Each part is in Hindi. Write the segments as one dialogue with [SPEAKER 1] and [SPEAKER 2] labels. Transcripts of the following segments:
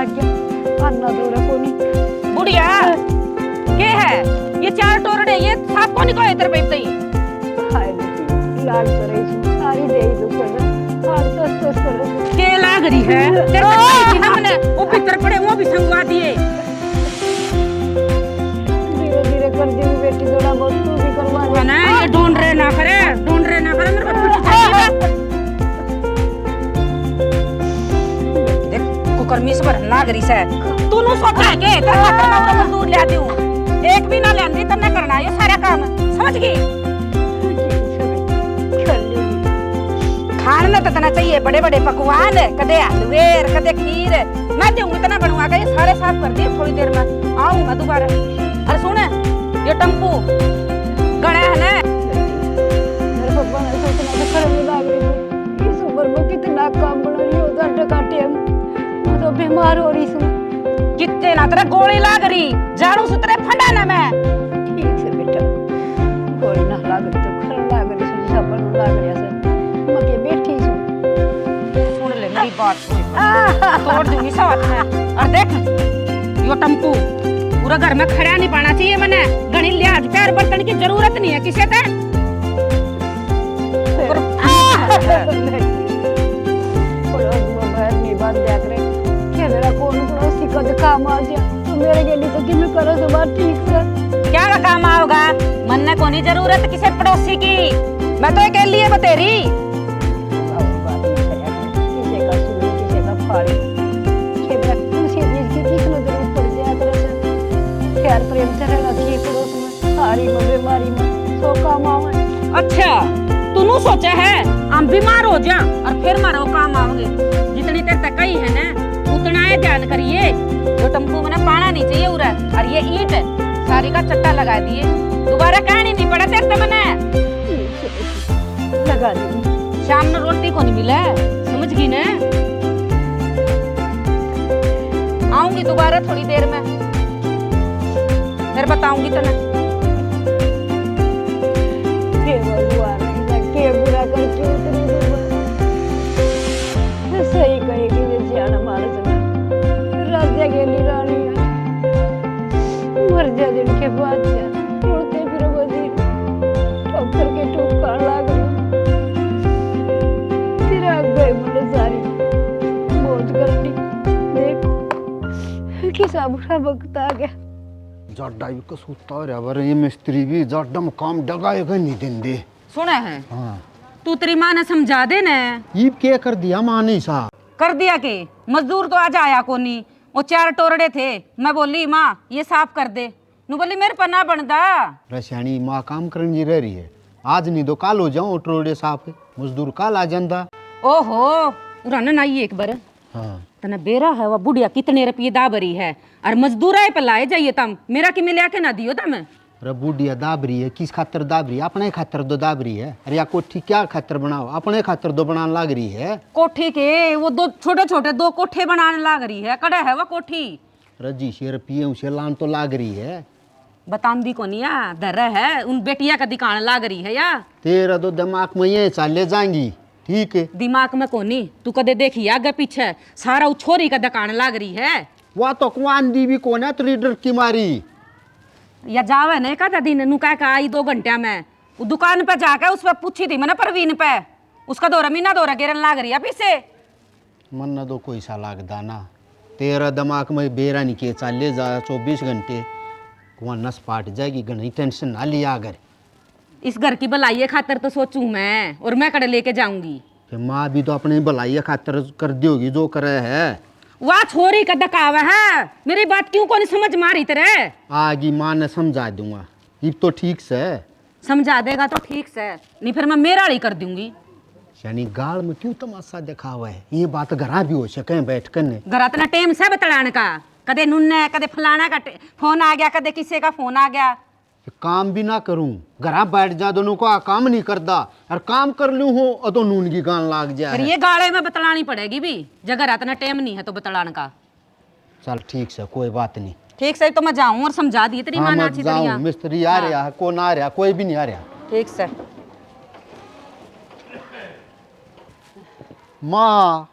[SPEAKER 1] लाग गया अन्ना दूर को नहीं
[SPEAKER 2] बुढ़िया के है ये चार टोरड़े ये साफ को नहीं को इधर पे
[SPEAKER 1] हाय लाग तो रही हूं सारी दे दो कर हार तो
[SPEAKER 2] के लाग रही है तेरे को ना मैंने वो भीतर पड़े वो भी संगवा दिए
[SPEAKER 1] धीरे धीरे कर दी बेटी थोड़ा बहुत तू भी करवा
[SPEAKER 2] है ना ये ढूंढ रहे ना करे मेरे को छुट्टी चाहिए देख कुकर में से भर लाग रही है तूने सोचा है के तेरे खातर मैं पूरा मजदूर ले आती हूं एक भी ना लेंदी तब ना करना ये सारा काम समझ गई खाने में तो तना चाहिए बड़े बड़े पकवान कदे हलवेर कदे खीर मैं दूंगी इतना बनवा के ये सारे साफ कर दिए थोड़ी देर में आऊंगा दोबारा अरे सुन ये टम्पू गड़ा है ना
[SPEAKER 1] मेरे पापा ने सोचना तो खराब लग रही है इस उम्र में कितना काम बना रही हो दर्द काटे हम मैं तो बीमार हो रही हूं
[SPEAKER 2] कितने ना तेरे गोली लाग रही झाड़ू से तेरे फंडा ना मैं
[SPEAKER 1] ठीक से बेटा गोली ना लाग रही तो खराब लाग रही है सब बन लाग रही है मगे बैठी हूं
[SPEAKER 2] सुन ले मेरी बात तोड़ दूंगी साथ में और देख यो टम्पू पूरा घर में खड़ा नहीं पाना चाहिए मैंने घनी लिहाज पैर बर्तन की जरूरत नहीं है किसे ते
[SPEAKER 1] बात देख रहे क्या मेरा कौन पड़ोसी का काम आ गया तो मेरे के लिए तो कि मैं करो तो बात ठीक से
[SPEAKER 2] क्या का काम आओगा मनने को नहीं जरूरत किसे पड़ोसी की मैं तो के लिए बतेरी
[SPEAKER 1] किसी का सुनी किसी का फाड़ी के मेरा किसी चीज की किसी जरूरत पड़ जाए तरह से प्यार प्रेम से रहना चाहिए पड़ोस में सारी में बीमारी में सो काम आवे
[SPEAKER 2] अच्छा तूने सोचा है हम बीमार हो जा और फिर मारो काम आओगे जितनी देर तक ही है ना उतना ही ध्यान करिए वो टम्पू में पाना नहीं चाहिए उरा और ये ईंट सारी का चट्टा लगा दिए दोबारा कहानी नहीं पड़ा तेरे से मैंने
[SPEAKER 1] लगा दी
[SPEAKER 2] शाम में रोटी को नहीं मिला समझ गई ना आऊंगी दोबारा थोड़ी देर में फिर बताऊंगी तो ना
[SPEAKER 1] के बुरा करके उतनी सही कहेगी ये जाना मालस में राजा के लिए रानी मर जा दिन के बाद जा उड़ते फिर वजीर डॉक्टर के ठोकर लाग फिर आ गए मुझे सारी मौज करनी देख किसा बुरा वक्त आ गया
[SPEAKER 3] जाडा भी कसूता रे बर ये मिस्त्री भी जाडम काम डगाएगा नहीं देंदे
[SPEAKER 2] सुना है
[SPEAKER 3] हाँ
[SPEAKER 2] तू तेरी माँ ने समझा दे ना
[SPEAKER 3] ये क्या कर दिया माँ ने सा
[SPEAKER 2] कर दिया के मजदूर तो आज आया को नहीं वो चार टोरड़े थे मैं बोली माँ ये साफ कर दे नू बोली मेरे पर ना बनदा
[SPEAKER 3] रसायनी माँ काम करने जी रह रही है आज नहीं तो काल हो जाऊं टोरडे साफ मजदूर काल आ जाता
[SPEAKER 2] ओहो उरान आई एक बार
[SPEAKER 3] हाँ
[SPEAKER 2] तना बेरा है वो बुढ़िया कितने रुपये दाबरी है और मजदूर आए पर लाए जाइए तम मेरा कि मिले के ना दियो तम
[SPEAKER 3] अरे बूढ़िया दाबरी है किस खातर दाबरी अपने खातर दो दाबरी है अरे या कोठी क्या खातर बनाओ अपने खातर दो बनाने लाग रही है
[SPEAKER 2] कोठी के वो दो छोटे छोटे दो कोठे बनाने लाग रही है कड़े है वो कोठी
[SPEAKER 3] रजी से रुपये उसे लान तो लाग रही है
[SPEAKER 2] बतांदी को नहीं या दर है उन बेटिया का दिखाने लाग रही है या
[SPEAKER 3] तेरा तो दिमाग में ये चाले जाएंगी ठीक है
[SPEAKER 2] दिमाग में कोनी तू कदे देखी आगे पीछे सारा उ छोरी का दुकान लाग रही है
[SPEAKER 3] वह तो कुआन दी भी कोना तो डर की मारी
[SPEAKER 2] या जावे नहीं का दिन नु कह का आई 2 घंटे में वो दुकान पे जाकर उस पर पूछी थी मैंने परवीन पे उसका दौरा मीना दौरा गिरन लाग रही है पीछे
[SPEAKER 3] मन न दो कोई सा लागदा ना तेरा दिमाग में बेरा नहीं के चाले जा 24 घंटे वहाँ नस पाट जाएगी घनी टेंशन ना लिया अगर
[SPEAKER 2] इस घर की भलाई खातर तो सोचूं मैं और मैं कड़े लेके जाऊंगी
[SPEAKER 3] फिर माँ भी तो अपनी भलाई खातर कर दी होगी जो करे है
[SPEAKER 2] वाह छोरी का दकावा है मेरी बात क्यों को नहीं समझ मारी तेरे
[SPEAKER 3] आगी माँ ने समझा दूंगा ये तो ठीक से
[SPEAKER 2] समझा देगा तो ठीक से नहीं फिर मैं मेरा ही कर दूंगी
[SPEAKER 3] यानी गाल में क्यों तमाशा देखा हुआ है ये बात घरा भी हो सके बैठ कर ने
[SPEAKER 2] घर इतना टाइम से बतलाने का कदे नुन्ने कदे फलाना का फोन आ गया कदे किसी का फोन आ गया
[SPEAKER 3] काम भी ना करूं घरा बैठ जा दोनों को काम नहीं करता और काम कर लूं हो तो नून की गान लाग जाए
[SPEAKER 2] फिर ये गाले में बतलानी पड़ेगी भी जगह इतना टाइम नहीं है तो बतलाने का
[SPEAKER 3] चल ठीक से कोई बात नहीं
[SPEAKER 2] ठीक से तो मैं जाऊं और समझा दी तेरी मां अच्छी तरह
[SPEAKER 3] मिस्त्री आ रहा है कौन आ रहा कोई भी नहीं आ रहा
[SPEAKER 2] ठीक से
[SPEAKER 3] माँ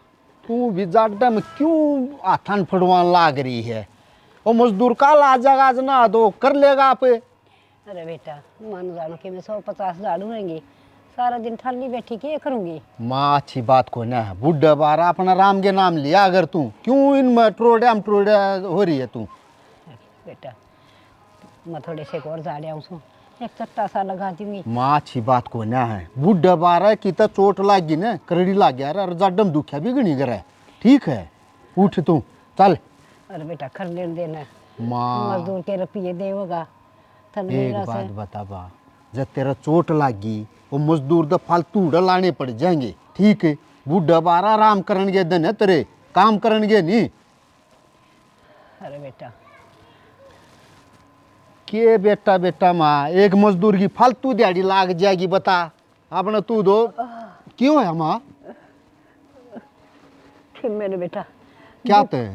[SPEAKER 3] तू भी जाड्डा में क्यों हाथन फड़वान लाग रही है? वो मजदूर काल आ जाएगा आज ना दो कर लेगा आप।
[SPEAKER 1] अरे बेटा मान जानो कि मैं 150 झाड़ू रहेंगी, सारा दिन खाली बैठी के करूंगी।
[SPEAKER 3] माँ अच्छी बात को ना है, बुढ़ा बारा अपना राम के नाम लिया अगर तू क्यों इन टोड़िया हो रही है तू।
[SPEAKER 1] बेटा मैं थोड़े से और झाड़े आऊँ सो एक चट्टा सा लगा दूंगी।
[SPEAKER 3] माँ अच्छी बात को ना है, बुढ़ा बारा की तो चोट लागी ना, करड़ी लाग गया और जाडम दुखिया भी गणी करे। ठीक है उठ तू चल।
[SPEAKER 1] अरे बेटा कर लेने देना,
[SPEAKER 3] माँ
[SPEAKER 1] मजदूर के रुपये देगा
[SPEAKER 3] एक
[SPEAKER 1] तनवीरा
[SPEAKER 3] बात
[SPEAKER 1] से।
[SPEAKER 3] बता बा, जब तेरा चोट लागी वो मजदूर तो फालतू लाने पड़ जाएंगे। ठीक है बुढ़ा बारा आराम करेंगे दिन है तेरे, काम करेंगे नहीं।
[SPEAKER 1] अरे बेटा
[SPEAKER 3] के बेटा बेटा माँ एक मजदूर की फालतू दिहाड़ी लाग जाएगी बता अपना तू दो क्यों है माँ?
[SPEAKER 1] फिर मेरे बेटा
[SPEAKER 3] क्या ते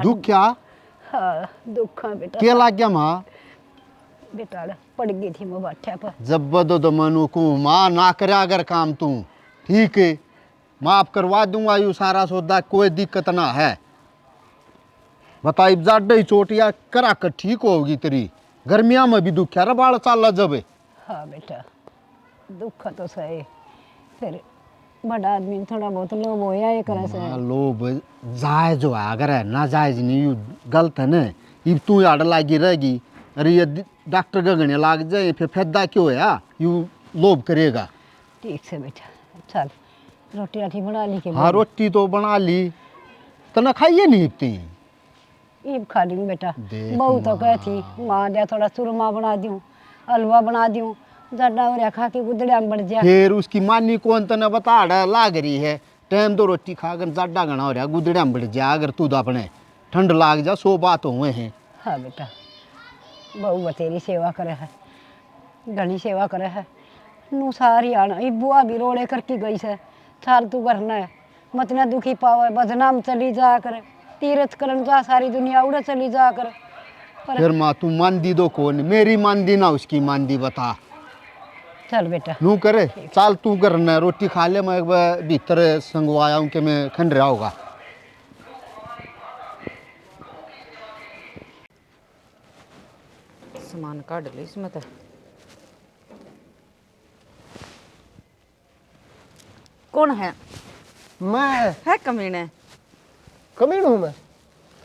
[SPEAKER 3] दुख क्या
[SPEAKER 1] हाँ दुख है बेटा।
[SPEAKER 3] क्या लाग गया माँ?
[SPEAKER 1] बेटा पड़ गई थी मैं बाठ्या पर।
[SPEAKER 3] जब बदो दो मनु को माँ ना करे अगर काम तू ठीक है माफ करवा दूंगा यू सारा सौदा, कोई दिक्कत ना है। बता इब जाडे ही चोटिया करा कर ठीक होगी तेरी, गर्मिया में भी दुख है बाल चाल जब।
[SPEAKER 1] हाँ बेटा दुख तो सही, फिर बड़ा आदमी थोड़ा बहुत लोभ होया ये करे से।
[SPEAKER 3] लोभ जायज हो अगर है ना जायज नहीं यू गलत है ना। इब तू आड़ लागी रहेगी, अरे ये डॉक्टर गगने लाग जाए फिर फायदा क्यों है यू लोभ करेगा।
[SPEAKER 1] ठीक से बेटा चल रोटी राटी बना ली के?
[SPEAKER 3] हाँ रोटी तो बना ली, तना खाइए नहीं इतनी।
[SPEAKER 1] ईब खा ली बेटा,
[SPEAKER 3] देख
[SPEAKER 1] बहू तो कह थी माँ दे थोड़ा चूरमा बना दूँ, हलवा बना दूँ, जड्डा और खा के गुदड़िया में बढ़ जा।
[SPEAKER 3] फिर उसकी मानी कौन तना बता रहा लाग रही है, टाइम दो रोटी खाकर जाडा गना हो रहा गुदड़िया में बढ़ जा। अगर तू तो अपने ठंड लाग जा सो बात हुए हैं।
[SPEAKER 1] हाँ बेटा बहू बतेरी सेवा करे है, घनी सेवा करे है, नू सारी आना ये बुआ भी रोड़े करके गई से सार तू करना है मत ना दुखी पावे, बदनाम चली जा कर, तीर्थ करन जा सारी दुनिया उड़े चली जा कर।
[SPEAKER 3] फिर माँ तू मानदी दो कौन, मेरी मानदी ना उसकी मानदी बता।
[SPEAKER 1] चल बेटा
[SPEAKER 3] नू करे चाल तू करना रोटी खा ले, मैं एक बार भीतर संगवाया हूँ कि मैं खंड रहा होगा।
[SPEAKER 2] सामान काट ली इसमें तो। कौन है?
[SPEAKER 3] मैं
[SPEAKER 2] है कमीने?
[SPEAKER 3] कमीन हूँ मैं।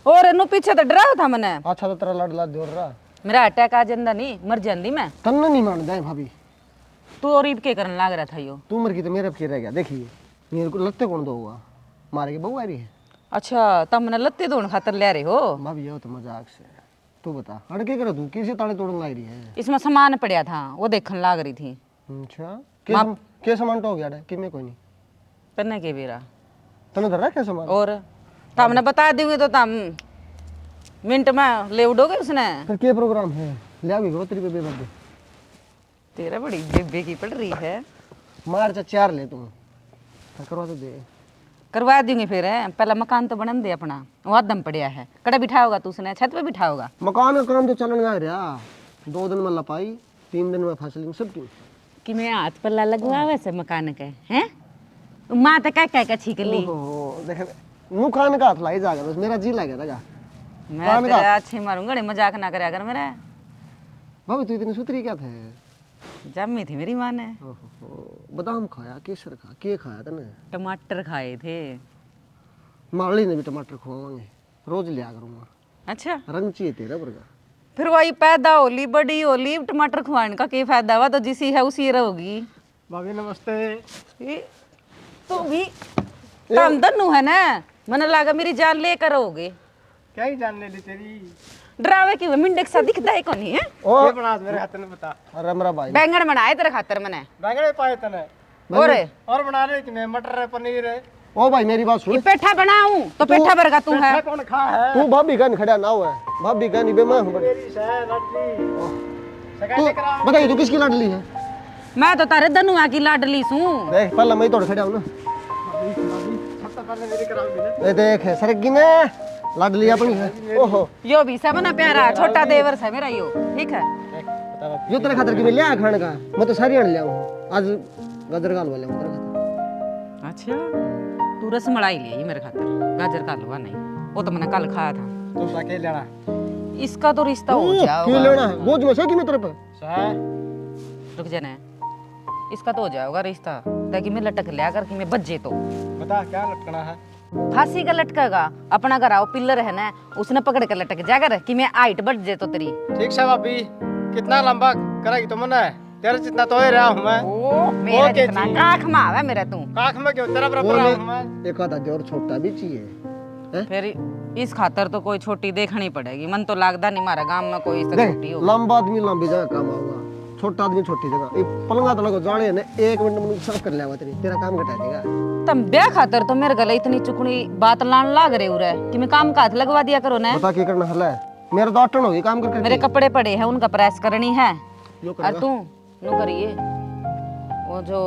[SPEAKER 2] और इन्हू पीछे तो डराया था मैंने।
[SPEAKER 3] अच्छा तो तेरा लड़ जोड़ रहा
[SPEAKER 2] मेरा अटैक आ जांदा नहीं मर जांदी मैं।
[SPEAKER 3] तन्ना नहीं मान जाए भाभी,
[SPEAKER 2] तू और ईब के करने लाग रहा था यो।
[SPEAKER 3] तू मर की तो मेरे अब रह गया। देखिए मेरे को लत्ते कौन दो हुआ, मारे के बहू आ रही है।
[SPEAKER 2] अच्छा तब मैंने लत्ते धोने खातर ले रहे हो?
[SPEAKER 3] भाभी ये तो मजाक से, तू बता अड़के कर तू किसी ताले तोड़न लाई रही है?
[SPEAKER 2] इसमें सामान पड़ा था वो देखने लाग रही थी।
[SPEAKER 3] अच्छा के सामान तो हो गया कि मैं कोई नहीं
[SPEAKER 2] तन्ने के बेरा
[SPEAKER 3] तने धर रहा क्या सामान?
[SPEAKER 2] और तमने बता दूंगी तो तम मिनट में ले उड़ोगे उसने।
[SPEAKER 3] फिर क्या प्रोग्राम है? ले आवी गो तेरी बेबे बर्थडे।
[SPEAKER 2] तेरा बड़ी बेबे की पड़ रही है।
[SPEAKER 3] मार चार ले तू करवा तो दे।
[SPEAKER 2] करवा दूंगी फिर है, पहला मकान तो बनन दे अपना, वहाँ दम पड़िया है। कड़ा बिठाओगा तू उसने, छत पे बिठाओगा?
[SPEAKER 3] मकान का काम तो चलन जा रहा, 2 दिन में लपाई 3 दिन में फसल सब क्यों
[SPEAKER 2] कि मैं हाथ पल्ला लगवा वैसे मकान के हैं। माँ तो कह छीक ली।
[SPEAKER 3] देख मुँह खाने का हाथ लाई जाएगा बस, मेरा जी लगा रहेगा।
[SPEAKER 2] मैं तेरे अच्छे मारूंगा, मजाक ना करे अगर मेरा।
[SPEAKER 3] भाभी तू इतनी सुतरी क्या थे?
[SPEAKER 2] जम्मी थी मेरी माँ ने।
[SPEAKER 3] बादाम खाया, केसर खा, के खाया तने?
[SPEAKER 2] टमाटर खाए थे।
[SPEAKER 3] माली ने भी टमाटर खुआवांगे, रोज लिया करूँगा।
[SPEAKER 2] अच्छा
[SPEAKER 3] रंग चाहिए तेरा बरगा।
[SPEAKER 2] फिर वही पैदा होली बड़ी होली टमाटर खुआने का क्या फायदा हुआ? तो जिसी है उसी रहोगी।
[SPEAKER 3] भाभी नमस्ते।
[SPEAKER 2] तू भी तम दन्नू है ना, मैंने लगा मेरी जान लेकर रहोगे।
[SPEAKER 3] क्या ही जान ले ली तेरी?
[SPEAKER 2] डरावे की मिंडे सा दिखता है कौन है?
[SPEAKER 3] ओ बना मेरे हाथ में बता। अरे मेरा भाई
[SPEAKER 2] बैंगन बनाए तेरे खातर मैंने।
[SPEAKER 3] बैंगन पाए तने
[SPEAKER 2] और
[SPEAKER 3] बना ले कि मैं मटर है पनीर है। ओ भाई मेरी बात सुन।
[SPEAKER 2] पेठा बनाऊं तो पेठा भरगा तू है।
[SPEAKER 3] कौन खा है? तू भाभी का खड़ा ना हुआ है, भाभी का नहीं बे मैं हूं। मेरी तू बताइए तू किसकी लाडली है?
[SPEAKER 2] मैं तो तारे दनुआ की लाडली सूं।
[SPEAKER 3] देख पहले मैं तोड़ खड़ा हूं ना। ए देख सरगी ने लाडली अपनी है। ओहो
[SPEAKER 2] यो भी सब ना प्यारा छोटा देवर है मेरा यो। ठीक है
[SPEAKER 3] यो तेरे खातर की मैं लिया खाने का, मैं तो सारी आन लिया हूं आज। गदर गाल वाले तेरे खातर।
[SPEAKER 2] अच्छा तू रस मलाई ले आई मेरे खातर, गाजर का हलवा नहीं, वो तो मैंने कल खाया था।
[SPEAKER 4] तू सके लेना
[SPEAKER 2] इसका तो रिश्ता हो
[SPEAKER 3] क्यों
[SPEAKER 2] जाएगा।
[SPEAKER 3] लेना है गोद में से कि मैं तेरे पे
[SPEAKER 2] रुक जाना है, इसका तो हो जाएगा रिश्ता, ताकि मैं लटक लिया कर कि मैं बज्जे तो
[SPEAKER 4] बता क्या लटकना है।
[SPEAKER 2] फांसी का लटकेगा, अपना घर आओ पिल्लर है ना, उसने पकड़ कर लटक जाकर कि मैं हाइट बढ़ जे तो तेरी।
[SPEAKER 4] ठीक है भाभी, कितना लंबा करेगी तो मना है, तेरे जितना तो ही रहा हूँ मैं।
[SPEAKER 2] ओ मेरा
[SPEAKER 4] ओके
[SPEAKER 2] जितना
[SPEAKER 4] जी।
[SPEAKER 2] काख मावा मेरा तू।
[SPEAKER 4] काख में क्यों, तेरा बराबर रहा हूँ मैं।
[SPEAKER 3] एक आधा जोर छोटा भी चाहिए हैं?
[SPEAKER 2] फिर इस खातर तो कोई छोटी देखनी पड़ेगी, मन तो लागदा नहीं हमारा गांव में कोई इससे
[SPEAKER 3] देख
[SPEAKER 2] छोटी हो।
[SPEAKER 3] लंबा आदमी लंबी जगह काम आऊंगा, छोटा आदमी छोटी जगह। ये पलंगा तो लगो जाने ने 1 मिनट में साफ कर लिया तेरी, तेरा काम घटा देगा।
[SPEAKER 2] तुम ब्याह खातर तो मेरे गले इतनी चुकनी बात लान लाग रहे हो रे कि मैं काम का हाथ लगवा दिया करो ना।
[SPEAKER 3] बता क्या करना हला है, मेरा तो अटन होगी काम करके।
[SPEAKER 2] मेरे कपड़े पड़े हैं, उनका प्रेस करनी है।
[SPEAKER 3] यो
[SPEAKER 2] और
[SPEAKER 3] करेगा।
[SPEAKER 2] तू नो करिए, वो जो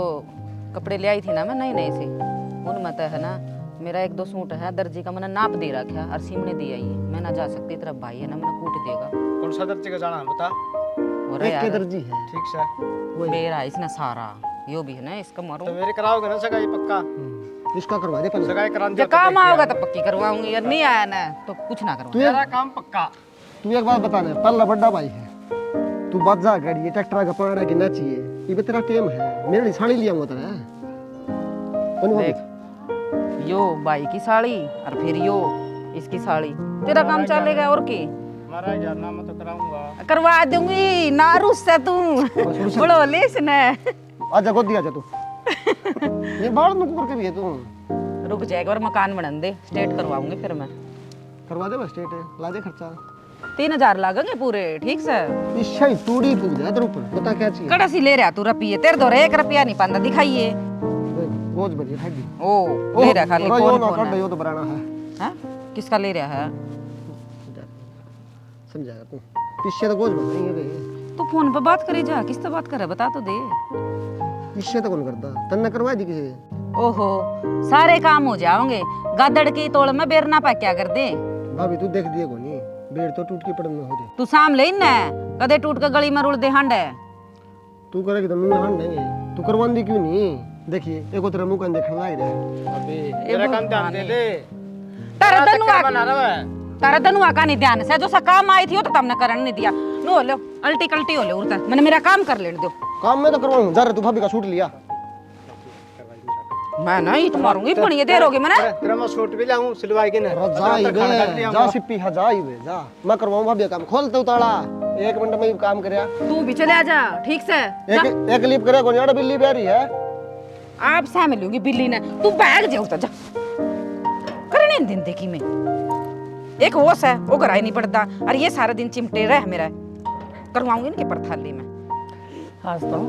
[SPEAKER 2] कपड़े ले आई थी ना मैं नई नई से, उनमें तो है ना मेरा 1-2 सूट है, दर्जी का मैंने नाप दे रखा और सिमने दी आई, मैं ना जा सकती, तेरा भाई है ना मैंने कूट देगा।
[SPEAKER 4] कौन सा दर्जी का जाना है बता।
[SPEAKER 2] और
[SPEAKER 3] एक के
[SPEAKER 2] यार
[SPEAKER 3] दर्जी है।
[SPEAKER 4] ठीक से
[SPEAKER 2] मेरा इसने सारा यो भी है ना, इसका मारो
[SPEAKER 4] तो मेरे कराओगे ना सगाई पक्का।
[SPEAKER 3] इसका करवा दे पहले।
[SPEAKER 4] सगाई करा
[SPEAKER 2] जो काम आओगा तो पक्की करवाऊंगी, और नहीं आया ना तो कुछ ना करवा।
[SPEAKER 4] तेरा काम पक्का।
[SPEAKER 3] तू एक बात बता दे, पल्ला बड़ा भाई है, तू बात जा गाड़ी ये ट्रैक्टर का पाना कि ना चाहिए, ये भी तेरा टेम है, मेरे लिए साड़ी लिया हुआ तेरा कौन हो?
[SPEAKER 2] देख यो बाई की साड़ी और फिर यो इसकी साड़ी, तेरा काम चलेगा और की
[SPEAKER 4] हमारा जानना मैं तो कराऊंगा।
[SPEAKER 2] करवा दूंगी ना, रुस से तू बड़ो लेस ने।
[SPEAKER 3] आजा गोद दिया जा तू। ये बाल नुक करके भी है तू।
[SPEAKER 2] रुक जाएगा और मकान बना दे, स्टेट करवाऊंगी फिर मैं।
[SPEAKER 3] करवा दे बस स्टेट है, ला दे खर्चा।
[SPEAKER 2] 3000 लागेंगे पूरे, ठीक से।
[SPEAKER 3] इच्छा ही टूड़ी फूक दे तेरे ऊपर, बता क्या चाहिए।
[SPEAKER 2] कड़ा सी ले रहा तू रुपये, तेरे दो 1 रुपया नहीं पांदा, दिखाइए।
[SPEAKER 3] देख गोज बड़ी ठगी।
[SPEAKER 2] ओ ले रहा खाली
[SPEAKER 3] यो
[SPEAKER 2] फोन
[SPEAKER 3] ना
[SPEAKER 2] फोन
[SPEAKER 3] कर
[SPEAKER 2] है।
[SPEAKER 3] यो तो बराना है।
[SPEAKER 2] हाँ? किसका ले रहा है?
[SPEAKER 3] समझाएगा तू, पीछे तो गोज बन रही है बे।
[SPEAKER 2] तू फोन पे बात करे जा, किससे बात करे बता तो दे।
[SPEAKER 3] पीछे तो कौन करता, तन्ने करवा दी किसी।
[SPEAKER 2] ओहो सारे काम हो जाओगे, गदड़ की तोड़ में बेरना पा क्या कर दे।
[SPEAKER 3] भाभी तू देख दिए कोनी, बेड़ तो टूट के पड़न में हो दे।
[SPEAKER 2] तू साम ले ना, कदे टूट के गली में रुड़ दे हंड है।
[SPEAKER 3] तू करेगी तो मैं हां देंगे, तू करवांदी क्यों नहीं? देखिए एको तेरा मुंह कन देखने लग रहा है।
[SPEAKER 4] अबे मेरा काम ध्यान दे दे।
[SPEAKER 2] तारा दनुआ
[SPEAKER 4] बना रहा है।
[SPEAKER 2] तारा दनुआ का नहीं ध्यान से, जो सा काम आई थी वो तो तुमने करन नहीं दिया। नो लो अल्टी कल्टी हो ले उड़ता, मैंने मेरा काम कर लेने दो।
[SPEAKER 3] काम में तो करवाऊं, जा रे तू भाभी का सूट लिया।
[SPEAKER 2] मैं ना ईट मारूंगी, बढ़िया देर होगी मैंने।
[SPEAKER 4] तेरा मैं सूट भी लाऊं सिलवाई के ना।
[SPEAKER 3] जा ही बे, जा सिप्पी हा जा ही बे, जा। मैं करवाऊं भाभी का काम, खोल तू ताला, 1 मिनट में ही काम करया।
[SPEAKER 2] तू भी चले आजा, ठीक से।
[SPEAKER 3] एक लिप करे कोनी, आड़ा बिल्ली प्यारी है।
[SPEAKER 2] आप सह मिलूंगी बिल्ली ने, तू बैग जे उतर जा। करने दिन देखी मैं एक होश है वो कराई नहीं पड़ता, और ये सारा दिन चिमटे रह मेरा करवाऊंगी इनके परथाली में।
[SPEAKER 1] आज तो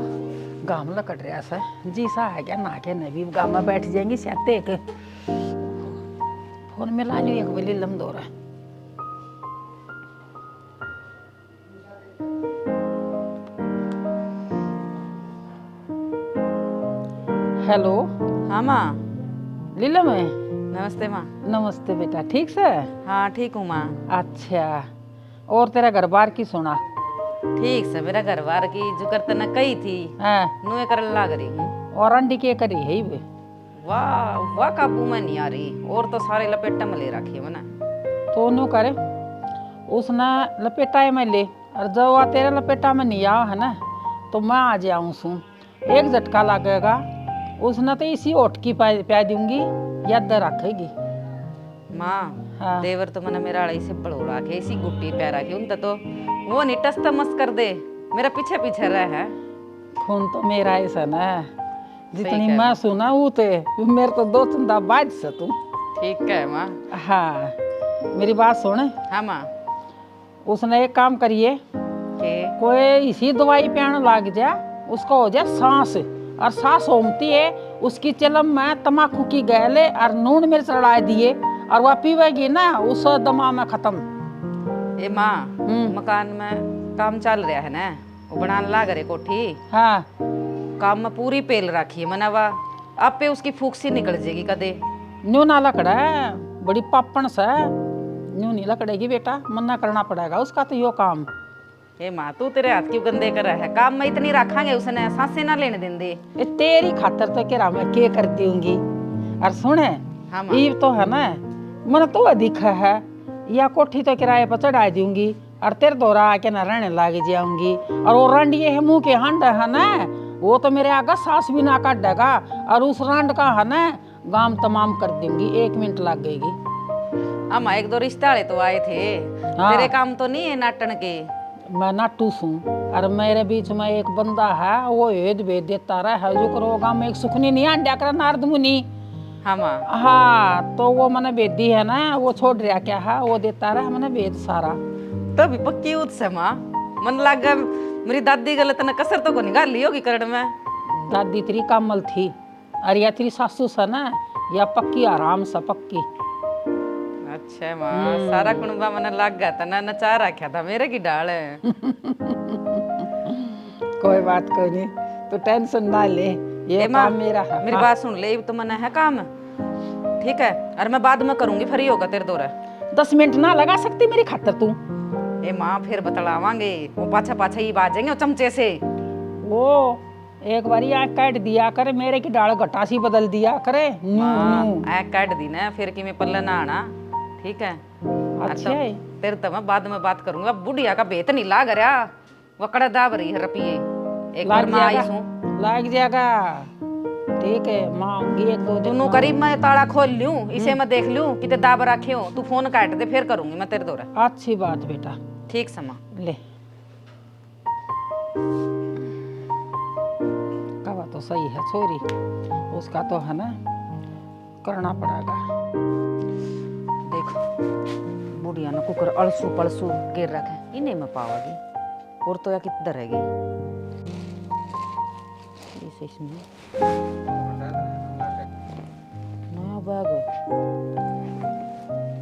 [SPEAKER 1] गाँव में कट रहा सा जी सा है क्या ना के नबी गाँव में बैठ जाएंगे सहते एक फोन में ला लियो एक बली लम दो रहा। हेलो
[SPEAKER 2] हाँ माँ।
[SPEAKER 1] लीलम है।
[SPEAKER 2] नमस्ते माँ।
[SPEAKER 1] नमस्ते बेटा, ठीक से?
[SPEAKER 2] हाँ ठीक हूँ माँ।
[SPEAKER 1] अच्छा, और तेरा घर बार की सुना?
[SPEAKER 2] ठीक से, मेरा घर बार की जो करते न कही थी
[SPEAKER 1] हाँ,
[SPEAKER 2] नुए कर लाग रही हूँ।
[SPEAKER 1] और अंडी के करी है बे?
[SPEAKER 2] वाह वाह काबू में नहीं आ रही, और तो सारे लपेटा में ले रखी है मैंने।
[SPEAKER 1] तो न्यू करे उसने लपेटा में ले, और जब वह तेरे लपेटा में नहीं आ है ना तो मैं आ जाऊँ सू, एक झटका लगेगा उसने तो इसी ओट की प्या दूंगी, याद रखेगी।
[SPEAKER 2] माँ
[SPEAKER 1] हाँ।
[SPEAKER 2] देवर तो मैंने मेरा अड़ाई से बड़ोड़ा के इसी गुट्टी प्यारा के उनका तो वो नहीं टस मस कर दे, मेरा पीछे पीछे रहा है।
[SPEAKER 1] खून तो मेरा ऐसा ना, जितनी
[SPEAKER 2] है।
[SPEAKER 1] मैं सुना वो ते मेरे तो 2 चंदा बाज से तू।
[SPEAKER 2] ठीक है माँ।
[SPEAKER 1] हाँ मेरी बात सुन,
[SPEAKER 2] हाँ माँ।
[SPEAKER 1] उसने एक काम करिए,
[SPEAKER 2] के
[SPEAKER 1] कोई इसी दवाई पियाने लग जा, उसको हो जाए सांस, और सांस होमती है उसकी चलम में तम्बाकू की गैले और नून मिर्च लड़ा दिए, और वह पीवेगी ना उस दमा में खत्म।
[SPEAKER 2] ए माँ मकान में काम चल रहा है ना, वो बनाने लाग रहे कोठी।
[SPEAKER 1] हाँ
[SPEAKER 2] काम में पूरी पेल रखी है मैंने, वाह आप पे उसकी फूक सी निकल जाएगी कदे।
[SPEAKER 1] न्यू ना लकड़ा है, बड़ी पापण से न्यू नहीं लकड़ेगी बेटा, मना करना पड़ेगा उसका तो यो काम।
[SPEAKER 2] ए माँ तू तेरे हाथ क्यों गंदे कर रहा है, काम में इतनी रखांगे उसने सांसें ना लेने देंगे।
[SPEAKER 1] ये तेरी खातर तो कह रहा मैं के कर दूंगी। और सुने
[SPEAKER 2] हाँ माँ।
[SPEAKER 5] ईब तो है ना मन तो दिखा है या कोठी तो किराए पर चढ़ा दूंगी और तेरे दोरा आके न रहने लाग जाऊंगी। और वो रंड ये है मुंह के हंड है ना वो तो मेरे आगे सांस भी ना काटेगा। और उस रंड का है ना गाम तमाम कर दूंगी 1 मिनट लग गएगी।
[SPEAKER 2] अम्मा 1-2 रिश्ते वाले तो आए थे।
[SPEAKER 5] हाँ।
[SPEAKER 2] तेरे काम तो नहीं है नाटन के।
[SPEAKER 5] मैं नाटू हूँ और मेरे बीच में एक बंदा है वो वेद वेद देता रहा है जो करो गाँव में एक सुखनी नहीं अंडा कर नारद मुनि।
[SPEAKER 2] हाँ माँ।
[SPEAKER 5] हाँ तो वो मैंने वेदी है ना वो छोड़ रहा क्या है वो देता रहा मैंने वेद सारा।
[SPEAKER 2] तो भी पक्की उत से माँ मन लगा मेरी दादी गलत न कसर तो को निकाल ली होगी करण में।
[SPEAKER 5] दादी तेरी कामल थी और या तेरी सासू सा ना या पक्की आराम सा पक्की।
[SPEAKER 2] अच्छा माँ सारा कुणबा मन लग गया था ना नचा रखा था मेरे की डाल है।
[SPEAKER 5] कोई बात कोई नहीं तो टेंशन ना ले ये
[SPEAKER 2] माँ,
[SPEAKER 5] काम मेरा है।
[SPEAKER 2] मेरी बात सुन ले तो मन है काम ठीक है और मैं बाद में करूंगी फ्री होगा तेरे दौरा।
[SPEAKER 5] 10 मिनट ना लगा सकती मेरी खातर तू।
[SPEAKER 2] ए माँ फिर बतलावांगे वो पाछा पाछा ही बाजेंगे वो चमचे से।
[SPEAKER 5] वो एक बारी आँख काट दिया करे मेरे की डाल गटासी बदल दिया करे नू नू।
[SPEAKER 2] ऐ काट दी ना फिर कि मैं पल्ले ना आना ठीक है।
[SPEAKER 5] अच्छा है।
[SPEAKER 2] तेरे तो मैं बाद में बात करूंगा बुढ़िया का बेत नहीं लाग रहा वकड़ा दाब रही है रपिए एक बार
[SPEAKER 5] लाग
[SPEAKER 2] मैं आई
[SPEAKER 5] जाएगा
[SPEAKER 2] हूँ
[SPEAKER 5] लाग जाएगा ठीक है माँ आऊंगी 1-2 दिन
[SPEAKER 2] दोनों
[SPEAKER 5] में।
[SPEAKER 2] करीब मैं ताला खोल लूं इसे मैं देख लूं कि ते दाब रखे हो तू फोन काट दे फिर करूंगी मैं तेरे दौरा।
[SPEAKER 5] अच्छी बात बेटा
[SPEAKER 2] ठीक समा
[SPEAKER 5] ले कहा तो सही है छोरी उसका तो है ना करना पड़ेगा।
[SPEAKER 2] देखो बुढ़िया ने कुकर अड़सू पड़सू गिर रखे इन्हें मैं पावागी और तो या किधर रहेगी इसे इसमें नया बैग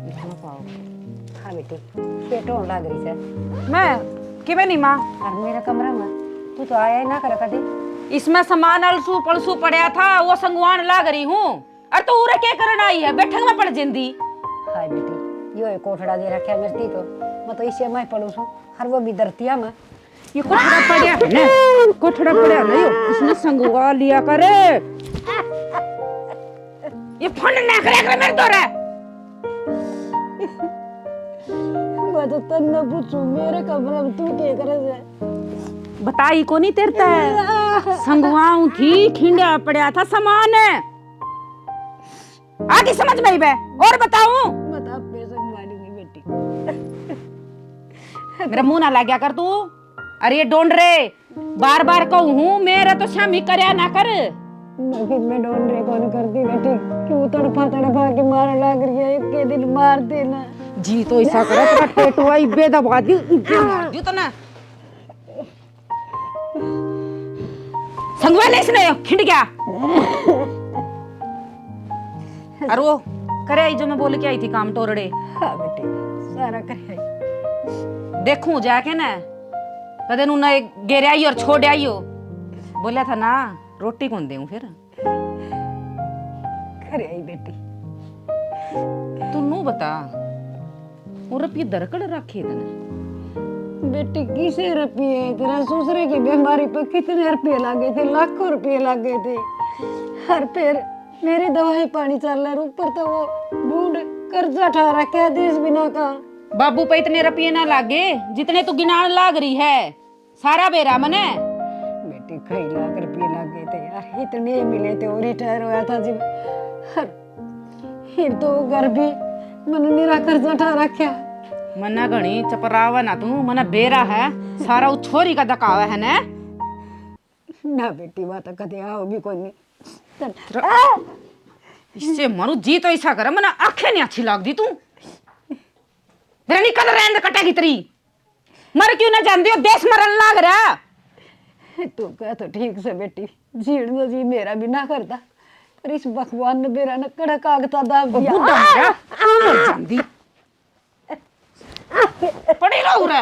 [SPEAKER 2] इसमें पाओगे।
[SPEAKER 1] हाँ बेटी खेत होने लग रही है
[SPEAKER 2] मैं कि नहीं माँ
[SPEAKER 1] और मेरा कमरा में तू तो आया ही ना कर कभी।
[SPEAKER 2] इसमें सामान अलसू पड़सू पड़ा था वो संगवान लाग रही हूँ और तो उरे क्या करना आई है बैठक में पड़ जिंदी।
[SPEAKER 1] हाय बेटी यो एक कोठड़ा दे रखा है मेरी तो मैं तो इसे मैं पढ़ू छू हर वो भी दरतिया में
[SPEAKER 2] ये कोठड़ा पड़ा है ना कोठड़ा पड़ा नहीं हो इसने संगवा लिया करे ये फंड ना करे मेरे दौरे।
[SPEAKER 1] मैं तो तन न पूछू मेरे कमरे में तू क्या करे है
[SPEAKER 2] बताई को नहीं तेरता है संगवाऊ थी खिंडा पड़ा था सामान आगे समझ में बे और बताऊं
[SPEAKER 1] मैं तो आप पैसे मारूंगी बेटी।
[SPEAKER 2] मेरा मुंह ना लग गया कर तू। अरे ये डोंड रे बार बार कहूँ मेरा तो शामी करया ना कर।
[SPEAKER 1] मैं डोन रे कौन करती बेटी क्यों तड़फा के मारने लग रही है एक के दिन मार देना
[SPEAKER 2] जी तो ऐसा करो तेरा टेटुआ इब्बे दबा दी इब्बे मार दियो तो ना संगवा ले इसने खिंड गया। और वो करे आई जो मैं बोल के आई थी काम टोरड़े।
[SPEAKER 1] हाँ बेटी सारा करे
[SPEAKER 2] देखूं जाके ना कदे नु ना गेरे आई और छोड़ आई हो बोला था ना रोटी कौन देऊं फिर
[SPEAKER 1] करे आई बेटी।
[SPEAKER 2] तू नु बता और रुपये दरकड़ रखे तने
[SPEAKER 1] बेटी किसे रुपये तेरा ससुरे की बीमारी पर कितने रुपये लगे थे लाखों रुपये लगे थे हर फिर मेरी दवाई पानी चल रहा ऊपर तो वो बूढ़ कर्जा उठा रखा है देश बिना का।
[SPEAKER 2] बाबू पे इतने रुपये ना लागे जितने तू गिनान लाग रही है सारा बेरा मने।
[SPEAKER 1] बेटी कई लाख रुपये लगे थे यार इतने ही मिले थे और रिटायर होया था जब फिर तो घर भी मैंने मेरा कर्जा उठा रखा।
[SPEAKER 2] मना घणी चपरावा ना तू मना बेरा है सारा उ छोरी का दकावा है ने
[SPEAKER 1] ना बेटी बात कदे आओ भी कोई नहीं
[SPEAKER 2] इससे मनु जी तो ऐसा करे मना आंखें नहीं अच्छी लाग दी तू मेरा नहीं कदर रहने कटेगी तेरी मर क्यों ना जानती हो देश मरन लाग रहा।
[SPEAKER 1] तू कह तो ठीक से बेटी जीण में जी मेरा भी ना करता पर इस भगवान ने मेरा ना कड़ा कागता दाब दिया।
[SPEAKER 2] बुढ़ा मेरा मर जानती पड़ी रहो रे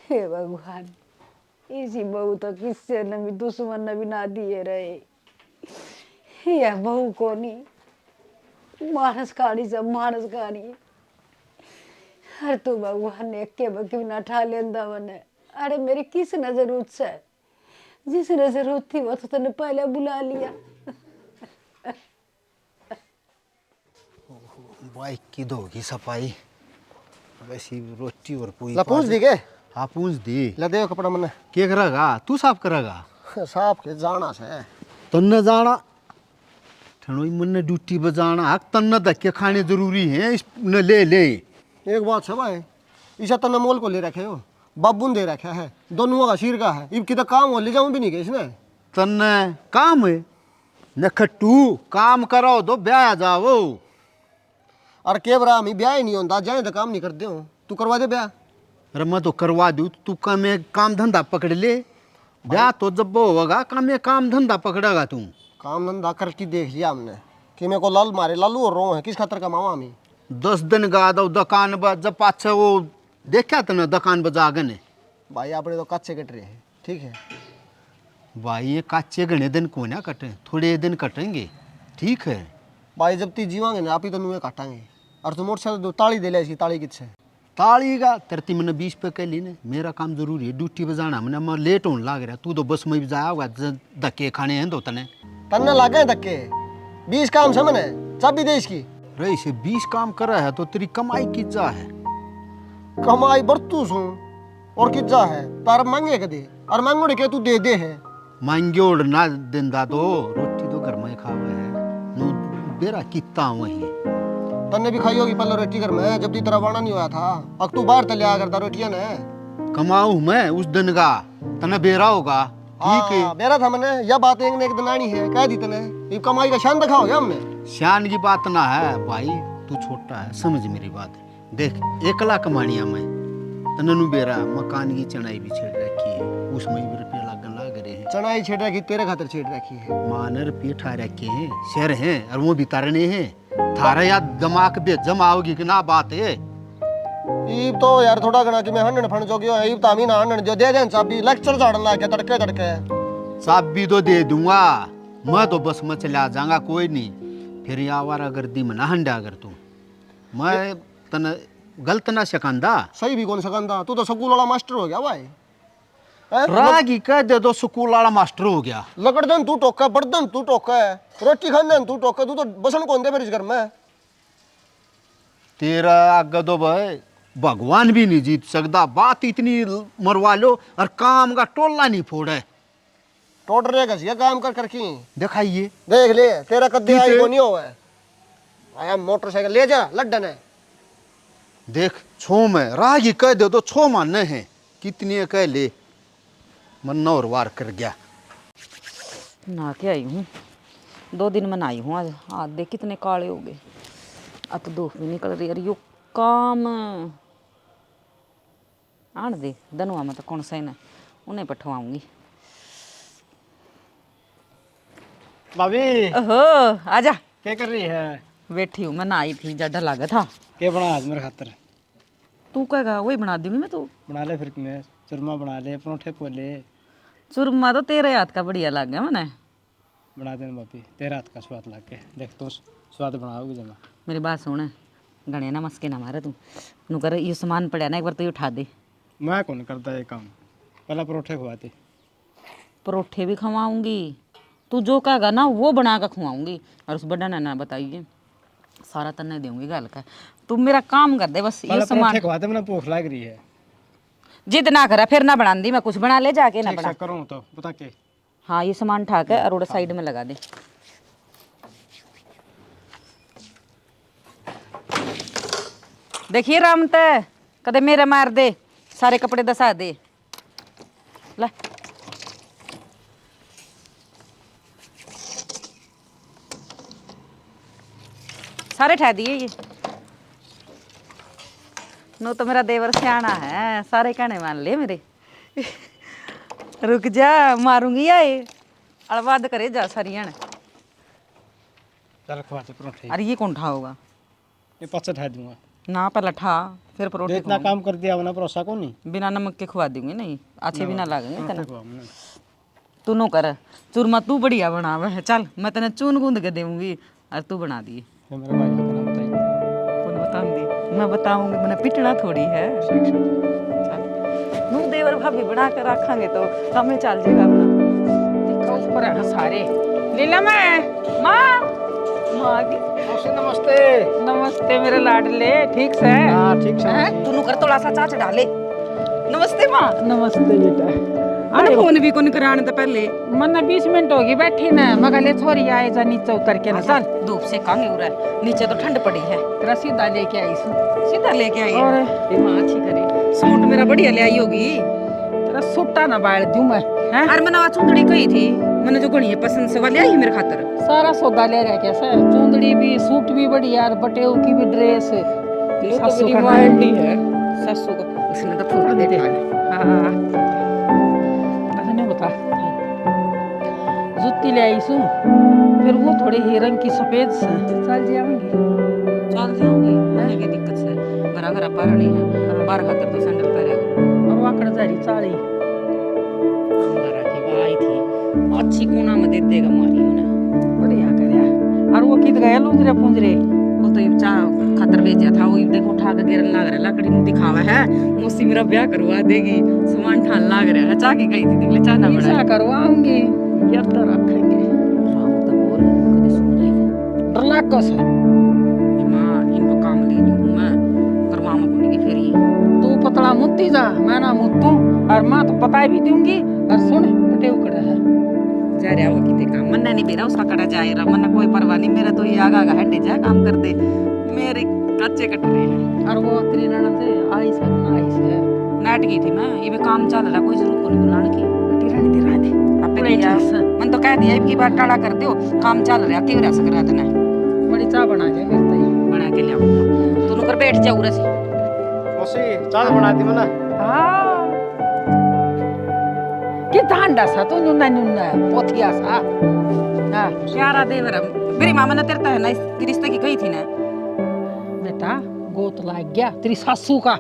[SPEAKER 1] हे भगवान इसी बहू तो किससे न भी दुश्मन न भी ना दिए रहे यह बहू को नहीं मानस खानी सब मानस खानी हर तू भगवान ने के क्यों ना ठा लेंदा वने। अरे मेरी किस न जरूरत है, जिसने जरूरत थी वो तो तूने पहले बुला लिया।
[SPEAKER 3] बाइक की धोगी सफाई वैसी रोटी और पूरी
[SPEAKER 4] ला पूछ दी के
[SPEAKER 3] हाँ पूछ दी।
[SPEAKER 4] ला दे कपड़ा मने
[SPEAKER 3] क्या करेगा तू साफ करेगा
[SPEAKER 4] साफ के जाना से
[SPEAKER 3] तन्ने जाना ठणोई मन ड्यूटी पे जाना हक तन्ने धक्के खाने जरूरी है इस न ले ले।
[SPEAKER 4] एक बात है भाई, ईशा तन्ने मोल को ले रखे हो, बाबू ने दे रखा है, दोनों का शीर का है, इब की तो काम हो ले जाऊं भी नहीं के इसने।
[SPEAKER 3] तन्ने काम है न खट्टू काम करो तो ब्याह जाओ।
[SPEAKER 4] और के बरा मी ब्याह ही नहीं होता, जाए तो काम नहीं करते हो, तू करवा दे ब्याह।
[SPEAKER 3] अरे मैं तो करवा दूँ तू काम धंधा पकड़ ले। ब्याह तो जब वो होगा काम धंधा पकड़ेगा तू।
[SPEAKER 4] काम धंधा करके देख लिया हमने कि मेरे को लाल मारे लालू और रो है, किस खातर कमावा हमें।
[SPEAKER 3] 10 दिन गा दो दुकान पर जब पाछे वो देखा तने दुकान पर जागने
[SPEAKER 4] भाई आपने तो कच्चे कट रहे हैं, ठीक है
[SPEAKER 3] भाई ये काचे घने दिन को ना कटे थोड़े दिन कटेंगे ठीक है
[SPEAKER 4] भाई, जब ती जीवांगे ना आप ही तो नुए काटांगे। और तू मोटरसाइकिल ताली दे ले, इसकी ताली किससे
[SPEAKER 3] ताली का तरती मैंने 20 पे कह ली ने। मेरा काम जरूरी है ड्यूटी पे जाना मैंने मैं लेट होने लग रहा तू तो बस में भी जाएगा धक्के खाने हैं तो तने
[SPEAKER 4] तन्ने लागे धक्के 20 काम से मैंने चाबी दे इसकी।
[SPEAKER 3] रही से 20 काम कर रहा है तो तेरी कमाई की जा है।
[SPEAKER 4] कमाई बरतू सू और किज्जा है तार मांगे कदे और मांगोड़े के तू दे दे है।
[SPEAKER 3] मांगे उड़ ना दिंदा तो रोटी तो घर में खावे है नो बेरा कितना वही
[SPEAKER 4] तन्ने भी खाई होगी पहले रोटी घर में, जब ती तरह बाना नहीं हुआ था। अब तू बाहर तले आ करता रोटियां ने
[SPEAKER 3] कमाऊ मैं उस दिन का तने बेरा होगा ठीक है।
[SPEAKER 4] हाँ, बेरा था मैंने यह बात एक ने एक दिन आनी है, कह दी तने ये कमाई का शान दिखाओ क्या हमने।
[SPEAKER 3] शान की बात ना है भाई तू छोटा है समझ मेरी बात। देख 1 लाख कमानिया मैं तननु बेरा मकान की चढ़ाई भी छेड़ रखी है उसमें भी रुपया लगन लग रहे हैं।
[SPEAKER 4] चनाई छेड़ रखी तेरे खातिर छेड़ रखी है।
[SPEAKER 3] मानर रुपये ठा रखे हैं शहर हैं और वो भी तारने हैं थारा याद दिमाग पे जमा होगी कि ना बात है।
[SPEAKER 4] ईब तो यार थोड़ा गना कि मैं हंडन फंड जो गयो ईब तामी ना हंडन जो दे दे चाबी लेक्चर झाड़न ला के तड़के तड़के
[SPEAKER 3] चाबी तो दे दूंगा मैं तो बस में चला जाऊंगा कोई नहीं फिर ये आवारागर्दी में ना हंडा अगर तू मैं तन गलत ना सिखांदा।
[SPEAKER 4] सही भी कौन सकंदा, तू तो स्कूल वाला मास्टर हो गया भाई।
[SPEAKER 3] रागी कह दे दो स्कूल वाला मास्टर हो गया।
[SPEAKER 4] लकड़दन तू टोका, बर्तन तू टोका है, रोटी खानदन तू टोका, तू तो बसन कौन दे फिर इस घर में।
[SPEAKER 3] तेरा आगे तो भाई भगवान भी नहीं जीत सकता। बात इतनी मरवा लो और काम का टोला नहीं फोड़े
[SPEAKER 4] टोट रहेगा ये काम कर करके
[SPEAKER 3] दिखाइए
[SPEAKER 4] देख ले तेरा कद्दे आई
[SPEAKER 3] ठीक है।
[SPEAKER 4] को नहीं हुआ है। आया मोटरसाइकिल ले जा लड्डन है
[SPEAKER 3] देख छो में रागी कह दे तो छो मानने हैं कितनी कह ले मन और वार कर गया।
[SPEAKER 2] नहा के आई हूँ 2 दिन में नहाई हूँ आज। हाथ देख कितने काले हो गए। अब तो धूप भी निकल रही है। यो काम आन दे धनुआ में तो कौन सा है उन्हें पठवाऊंगी।
[SPEAKER 4] भाभी
[SPEAKER 2] ओहो आजा।
[SPEAKER 4] क्या कर रही है।
[SPEAKER 2] बैठी हूँ मैं नहाई थी जड्डा लगा था।
[SPEAKER 4] क्या बना आज मेरे खातर।
[SPEAKER 2] तू कहेगा वही बना दूंगी मैं। तो
[SPEAKER 4] बना ले फिर मैं चूरमा बना ले परोठे पोले
[SPEAKER 2] चूरमा तो तेरे हाथ का बढ़िया लग गया मैंने।
[SPEAKER 4] बना देना भाभी तेरे हाथ का स्वाद लग के देख तो स्वाद बनाओगी जमा।
[SPEAKER 2] मेरी बात सुन घने ना मस्के ना मारे तू नू कर ये सामान पड़ा ना एक बार तो ये उठा दे।
[SPEAKER 4] मैं कौन करता ये काम, पहले परोठे खुआते।
[SPEAKER 2] परोठे भी खवाऊंगी तू जो कहेगा ना वो बना कर खुआऊंगी। और उस बड़ा ना बताइए सारा तन्ने दूंगी गल का। तू मेरा काम कर दे बस ये सामान
[SPEAKER 4] खुआते मैंने भूख लग रही है।
[SPEAKER 2] जिद ना करा फिर ना बना दी मैं कुछ बना ले जाके ना बना
[SPEAKER 4] करूँ तो बता के।
[SPEAKER 2] हाँ ये सामान उठा के और साइड में लगा दे। देखिए रामत कदे मेरे मार दे सारे कपड़े दसा दे ला। सारे ठह दिए ये नो तो मेरा देवर सियाना है सारे कहने मान ले मेरे। रुक जा मारूंगी आए अलवाद करे जा सारिया ने।
[SPEAKER 4] चल खुआते परोठे।
[SPEAKER 2] अरे ये कौन ठाओगा
[SPEAKER 4] ये पच्चा ठा दूंगा
[SPEAKER 2] ना पहले ठा फिर परोठे
[SPEAKER 4] इतना काम कर दिया वरना भरोसा को नहीं।
[SPEAKER 2] बिना नमक के खुआ दूंगी नहीं अच्छे भी ना लगेंगे तना।
[SPEAKER 4] खुआ
[SPEAKER 2] तू नो कर चूरमा तू बढ़िया बनावे है। चल मैं तेने चून गूंद के दूंगी और तू बना दिए।
[SPEAKER 4] मेरे भाई का नाम बताइए।
[SPEAKER 2] कौन बता दी मैं बताऊंगी, मैंने पिटना थोड़ी है। मुंह देवर भाभी बना कर रखांगे तो हमें चल जाएगा अपना।
[SPEAKER 5] ऊपर है सारे लीला मैं माँ माँ की
[SPEAKER 4] नमस्ते।
[SPEAKER 5] नमस्ते मेरे लाडले, ठीक से?
[SPEAKER 4] हाँ ठीक से।
[SPEAKER 2] तू कर थोड़ा सा चाच डाले। नमस्ते माँ।
[SPEAKER 5] नमस्ते बेटा।
[SPEAKER 2] अरे फोन भी कौन कराने तो पहले
[SPEAKER 5] मन 20 मिनट होगी बैठी ना, मगले छोरी आए जा नीचे उतर के ना चल।
[SPEAKER 2] धूप से कांगे हो रहा है, नीचे तो ठंड पड़ी है।
[SPEAKER 5] तेरा सीधा लेके आई सू।
[SPEAKER 2] सीधा लेके आई
[SPEAKER 5] और
[SPEAKER 2] है। माँ अच्छी करे, सूट मेरा बढ़िया ले आई होगी।
[SPEAKER 5] तेरा सुट्टा ना बाल दूं मैं हैं?
[SPEAKER 2] अरे मैंने चुंदड़ी कही थी, मैंने जो गणी है पसंद से वाली आई मेरे खातर।
[SPEAKER 5] सारा सौदा ले रहा कैसे, चुंदड़ी भी, सूट भी बढ़िया, बटेऊ की भी ड्रेस। सासू का
[SPEAKER 2] है सासू को उसने तो फोटो दे दिया।
[SPEAKER 5] हाँ ऐसा नहीं होता। जुत्ती ले आई सू, फिर वो थोड़ी ही रंग की सफेद से चल जाऊंगी।
[SPEAKER 2] चल जाऊंगी, है की दिक्कत से घरा घरा पर नहीं है, बार खातर तो सैंडल पहने।
[SPEAKER 5] और वाकड़ जारी चाली
[SPEAKER 2] अंदर की आई थी, अच्छी कोना में दे देगा मारी उन्हें।
[SPEAKER 5] बढ़िया करया। और वो कित गए लुंजरे पुंजरे?
[SPEAKER 2] वो तो ये चाह खातर भेजा था, वो देखो उठा के गिरन लग रहा है, लकड़ी में दिखावा है, मौसी मेरा ब्याह करवा देगी, सामान ठान लग रहा है। चाह की गई थी, देख ले चाह ना बड़ा
[SPEAKER 5] ऐसा करवाऊंगी, याद रखेंगे।
[SPEAKER 2] राम तो बोल कभी सुन ले वो।
[SPEAKER 5] डर लाग कस है।
[SPEAKER 2] माँ इनको काम ले रही हूँ मैं, करवा में पुनी की फेरी।
[SPEAKER 5] तू पतला मुत्ती जा, मैं ना मुत्तू, और माँ तो पता भी दूंगी। और सुन बटे उकड़ा है
[SPEAKER 2] जा रहा वो किते काम, मन्ना नहीं बेरा उसका कड़ा जाए रहा, मन्ना कोई परवाह नहीं, मेरा तो ये आगा आगा हटे जा काम कर दे, मेरे कच्चे कट रहे हैं।
[SPEAKER 5] और वो तेरी ननद आई से ना आई से
[SPEAKER 2] नाट की थी मैं, ये भी काम चल रहा, कोई जरूरत नहीं बुलाने की।
[SPEAKER 5] टिरानी तिरानी
[SPEAKER 2] अपने दिया मन तो कह दिया कि बार टाला कर दो, काम चल रहा क्यों रह सक रहा तने।
[SPEAKER 5] बड़ी चाय बना के करता ही।
[SPEAKER 2] बना के ले आऊंगा, तू कर बैठ जा उरे से।
[SPEAKER 4] मौसी चाय बना दी मना।
[SPEAKER 5] हाँ कि धांडा सा तो नुन्ना नुन्ना पोथिया सा। हाँ
[SPEAKER 2] प्यारा देवर मेरी मामा ने तेरे ना इस रिश्ते की कही थी ना।
[SPEAKER 5] बेटा गोत लाग गया तेरी सासू का।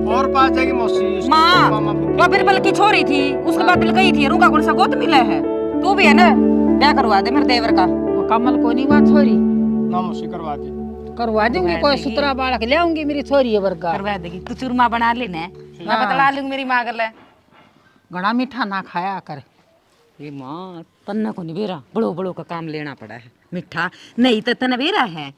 [SPEAKER 4] और पास जाएगी मौसी।
[SPEAKER 2] माँ
[SPEAKER 4] मामा
[SPEAKER 2] वो बिरबल की छोरी थी, उसके बाद दिल कही थी रूका कौन सा गोत मिला है, तू भी है ना, ब्याह करवा दे मेरे देवर का।
[SPEAKER 5] वो कमल को नहीं बात छोरी
[SPEAKER 4] ना मौसी करवा दी।
[SPEAKER 5] करवा दूंगी, कोई सुतरा बालक ले आऊंगी, मेरी छोरी है वर्गा।
[SPEAKER 2] करवा देगी, तू चूरमा बना लेना, मैं बतला लूंगी मेरी माँ गल है।
[SPEAKER 5] घना मीठा ना खाया कर।
[SPEAKER 2] ये माँ तन्ना को नहीं बेरा, बड़ो बड़ो का काम लेना पड़ा है, मीठा नहीं तो तन बेरा है,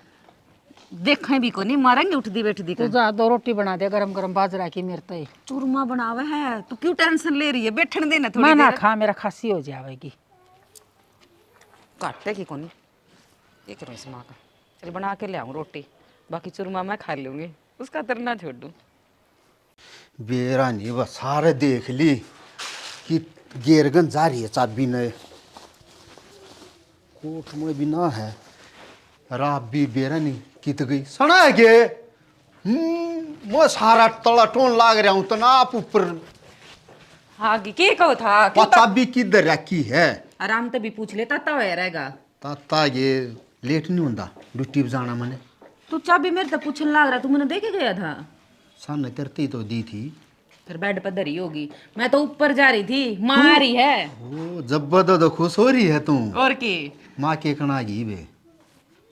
[SPEAKER 2] देखें भी को नहीं मारेंगे उठदी बैठदी
[SPEAKER 5] तू
[SPEAKER 2] का।
[SPEAKER 5] जा 2 रोटी बना दे गरम गरम बाजरा की मेरे ते।
[SPEAKER 2] चूरमा बनावा है, तू क्यों टेंशन ले रही है, बैठने देना थोड़ी
[SPEAKER 5] मैं ना
[SPEAKER 2] देर।
[SPEAKER 5] खा, मेरा खांसी हो जाएगी।
[SPEAKER 2] काटे की कोनी ये करूँ इस माँ का, चल बना के ले आऊँ रोटी, बाकी चूरमा मैं खा लूंगी, उसका तरना छोड़ दूँ।
[SPEAKER 3] बेरा नहीं बस सारे देख ली कि गेरगन जा रही है, चाबी नहीं कोठ में भी ना है, रात भी बेरा नहीं कित गई सना है गे। मैं सारा तला टोन लाग रहा हूँ तना आप ऊपर।
[SPEAKER 2] हाँ की कहो था क्यों
[SPEAKER 3] चाबी किधर रखी है?
[SPEAKER 2] आराम तो भी पूछ लेता तब रहेगा।
[SPEAKER 3] ताता ये लेट नहीं होता ड्यूटी पे जाना मैंने।
[SPEAKER 2] तू चाबी मेरे तो पूछने लग रहा, तू मैंने देखे गया था,
[SPEAKER 3] सन करती तो दी थी।
[SPEAKER 2] फिर बेड पर धरी होगी, मैं तो ऊपर जा रही थी, माँ आ रही है।
[SPEAKER 3] ओ जब तो खुश हो रही है तू।
[SPEAKER 2] और की
[SPEAKER 3] माँ के कना गई बे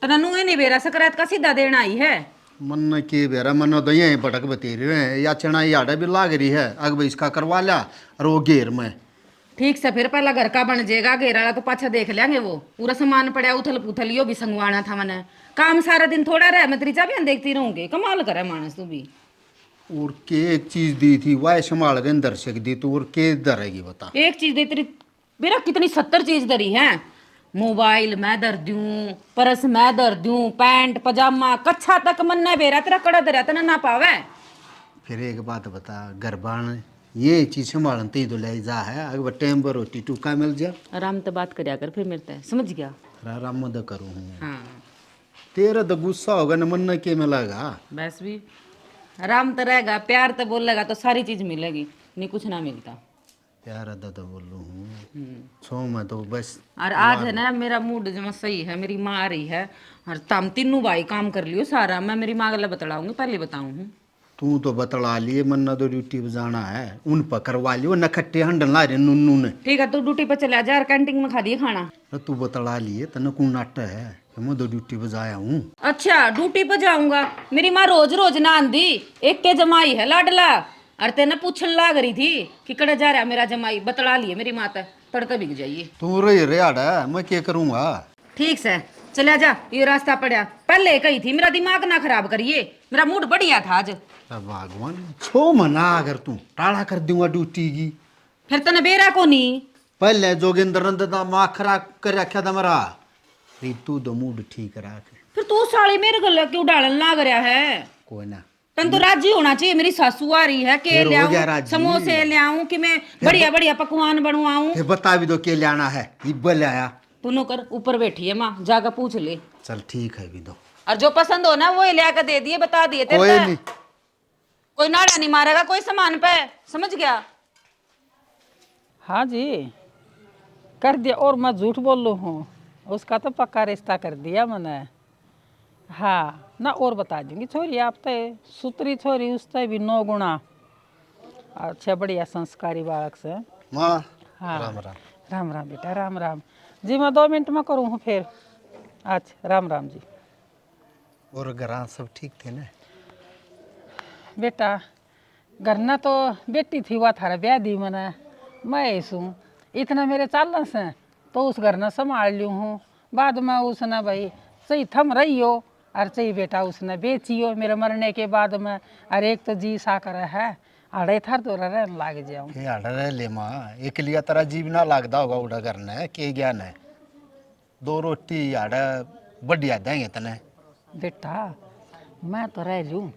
[SPEAKER 2] तनु नहीं बेरा सकरात का सीधा देना आई है।
[SPEAKER 3] मन के बेरा मन तो यही पटक बती रहे हैं या चना याडा भी लाग रही है, अग भाई इसका करवा लिया और वो घेर में।
[SPEAKER 2] ठीक से फिर पहला घर का बन जाएगा, घेरा वाला तो पाछा देख लेंगे, वो पूरा सामान पड़ा उथल पुथल यो भी संगवाना था मैंने, काम सारा दिन थोड़ा रहा, मैं तेरी चाबियां देखती रहूंगी, कमाल करे मानस तू भी।
[SPEAKER 3] और के एक चीज दी थी वह संभाल के दर्शक दी तो और के धरेगी बता।
[SPEAKER 2] एक चीज दे तेरी मेरा कितनी 70 चीज धरी है, मोबाइल मैं धर दूं, पर्स मैं धर दूं, पैंट पजामा कच्छा तक मन न बेरा तेरा कड़ा धरा तना ना पावे।
[SPEAKER 3] फिर एक बात बता, घर बाण ये चीज संभालते ही तो ले जा है, अगर टाइम पर रोटी टूका मिल जा
[SPEAKER 2] आराम से बात करया कर, फिर मिलता है, समझ गया।
[SPEAKER 3] आराम मत करूँ।
[SPEAKER 2] हाँ
[SPEAKER 3] तेरा तो गुस्सा होगा न मन के मिलेगा।
[SPEAKER 2] बस भी आराम तो रहेगा, प्यार तो बोलेगा तो सारी चीज मिलेगी, नहीं कुछ ना मिलता।
[SPEAKER 3] प्यार अदा तो बोल हूँ सो मैं तो बस।
[SPEAKER 2] और आज है ना मेरा मूड जमा सही है, मेरी माँ आ रही है और तम तीनों भाई काम कर लियो सारा, मैं मेरी माँ गला बतलाऊंगी, पहले बताऊँ।
[SPEAKER 3] तू तो बतला लिए मन तो ड्यूटी पे जाना है, उन पर करवा लियो नखट्टे हंडन ला रहे नुनू ने।
[SPEAKER 2] ठीक है तू ड्यूटी पर चला जा और कैंटीन में खा लिए खाना।
[SPEAKER 3] तू बतला लिए तन कौन नाट है तो मैं तो ड्यूटी पर जाया हूँ।
[SPEAKER 2] अच्छा ड्यूटी पे जाऊंगा। मेरी माँ रोज रोज ना आंदी, एक के जमाई है लाडला। और तेने पूछन लाग रही थी कि कड़े जा रहा मेरा जमाई, बतला लिए मेरी माँ तड़के बिक जाइए।
[SPEAKER 3] तू रही रेड़ा मैं क्या करूँगा।
[SPEAKER 2] ठीक से चला जा, ये रास्ता पड़ा। पहले कही थी मेरा दिमाग ना खराब करिए, मेरा मूड बढ़िया था आज।
[SPEAKER 3] भगवान छो मना अगर तू टाड़ा कर दूंगा ड्यूटी की।
[SPEAKER 2] फिर तने बेरा को नहीं।
[SPEAKER 3] पहले जोगिंदर ने तो माँ खराब कर रखा था मेरा। तू तो मूड ठीक रख।
[SPEAKER 2] फिर तू साली मेरे गले क्यों डालन लाग रहा है?
[SPEAKER 3] कोई ना
[SPEAKER 2] तन तो राजी होना चाहिए। मेरी सासू आ रही है के
[SPEAKER 3] फिर हो
[SPEAKER 2] ले
[SPEAKER 3] गया
[SPEAKER 2] आऊं,
[SPEAKER 3] राजी।
[SPEAKER 2] समोसे ले आऊं कि मैं बढ़िया बढ़िया पकवान बनवाऊं।
[SPEAKER 3] फिर बता भी दो के लाना है। इब्बल आया
[SPEAKER 2] तू कर ऊपर बैठी है माँ, जाकर पूछ ले।
[SPEAKER 3] चल ठीक है भी दो।
[SPEAKER 2] और जो पसंद हो ना वो ही ले कर दे दिए, बता दिए तेरे
[SPEAKER 3] कोई
[SPEAKER 2] को।
[SPEAKER 3] नहीं
[SPEAKER 2] कोई नाड़ा नहीं मारेगा कोई सामान पे, समझ गया?
[SPEAKER 5] हाँ जी कर दिया। और मैं झूठ बोल लूँ हूँ, उसका तो पक्का रिश्ता कर दिया मैंने। हाँ ना और बता दूंगी छोरी, आप तो सुतरी छोरी उससे भी 9 गुना अच्छा बढ़िया संस्कारी बालक से।
[SPEAKER 3] माँ
[SPEAKER 5] हाँ
[SPEAKER 3] राम राम।
[SPEAKER 5] राम राम बेटा राम राम जी। मैं 2 मिनट में करूँ हूँ फिर। अच्छा राम राम जी।
[SPEAKER 3] और घर सब ठीक थे ना?
[SPEAKER 5] बेटा घर ना तो बेटी थी वह थारा ब्याह दी मैंने, मैं ऐसू इतना मेरे चालन से तो उस घर ना संभाल ली हूँ। बाद में उसने भाई सही थम रही हो और सही बेटा उसने बेची हो मेरे मरने के बाद में। और एक तो जी सा कर है अड़े थर तो रहने लाग जाऊँ।
[SPEAKER 3] ये आड़ रह ले माँ, एक लिया तेरा जीव ना लागदा होगा उड़ा करना के ज्ञान है। 2 रोटी आड़ बढ़िया देंगे तने।
[SPEAKER 5] बेटा मैं तो रह लूँ,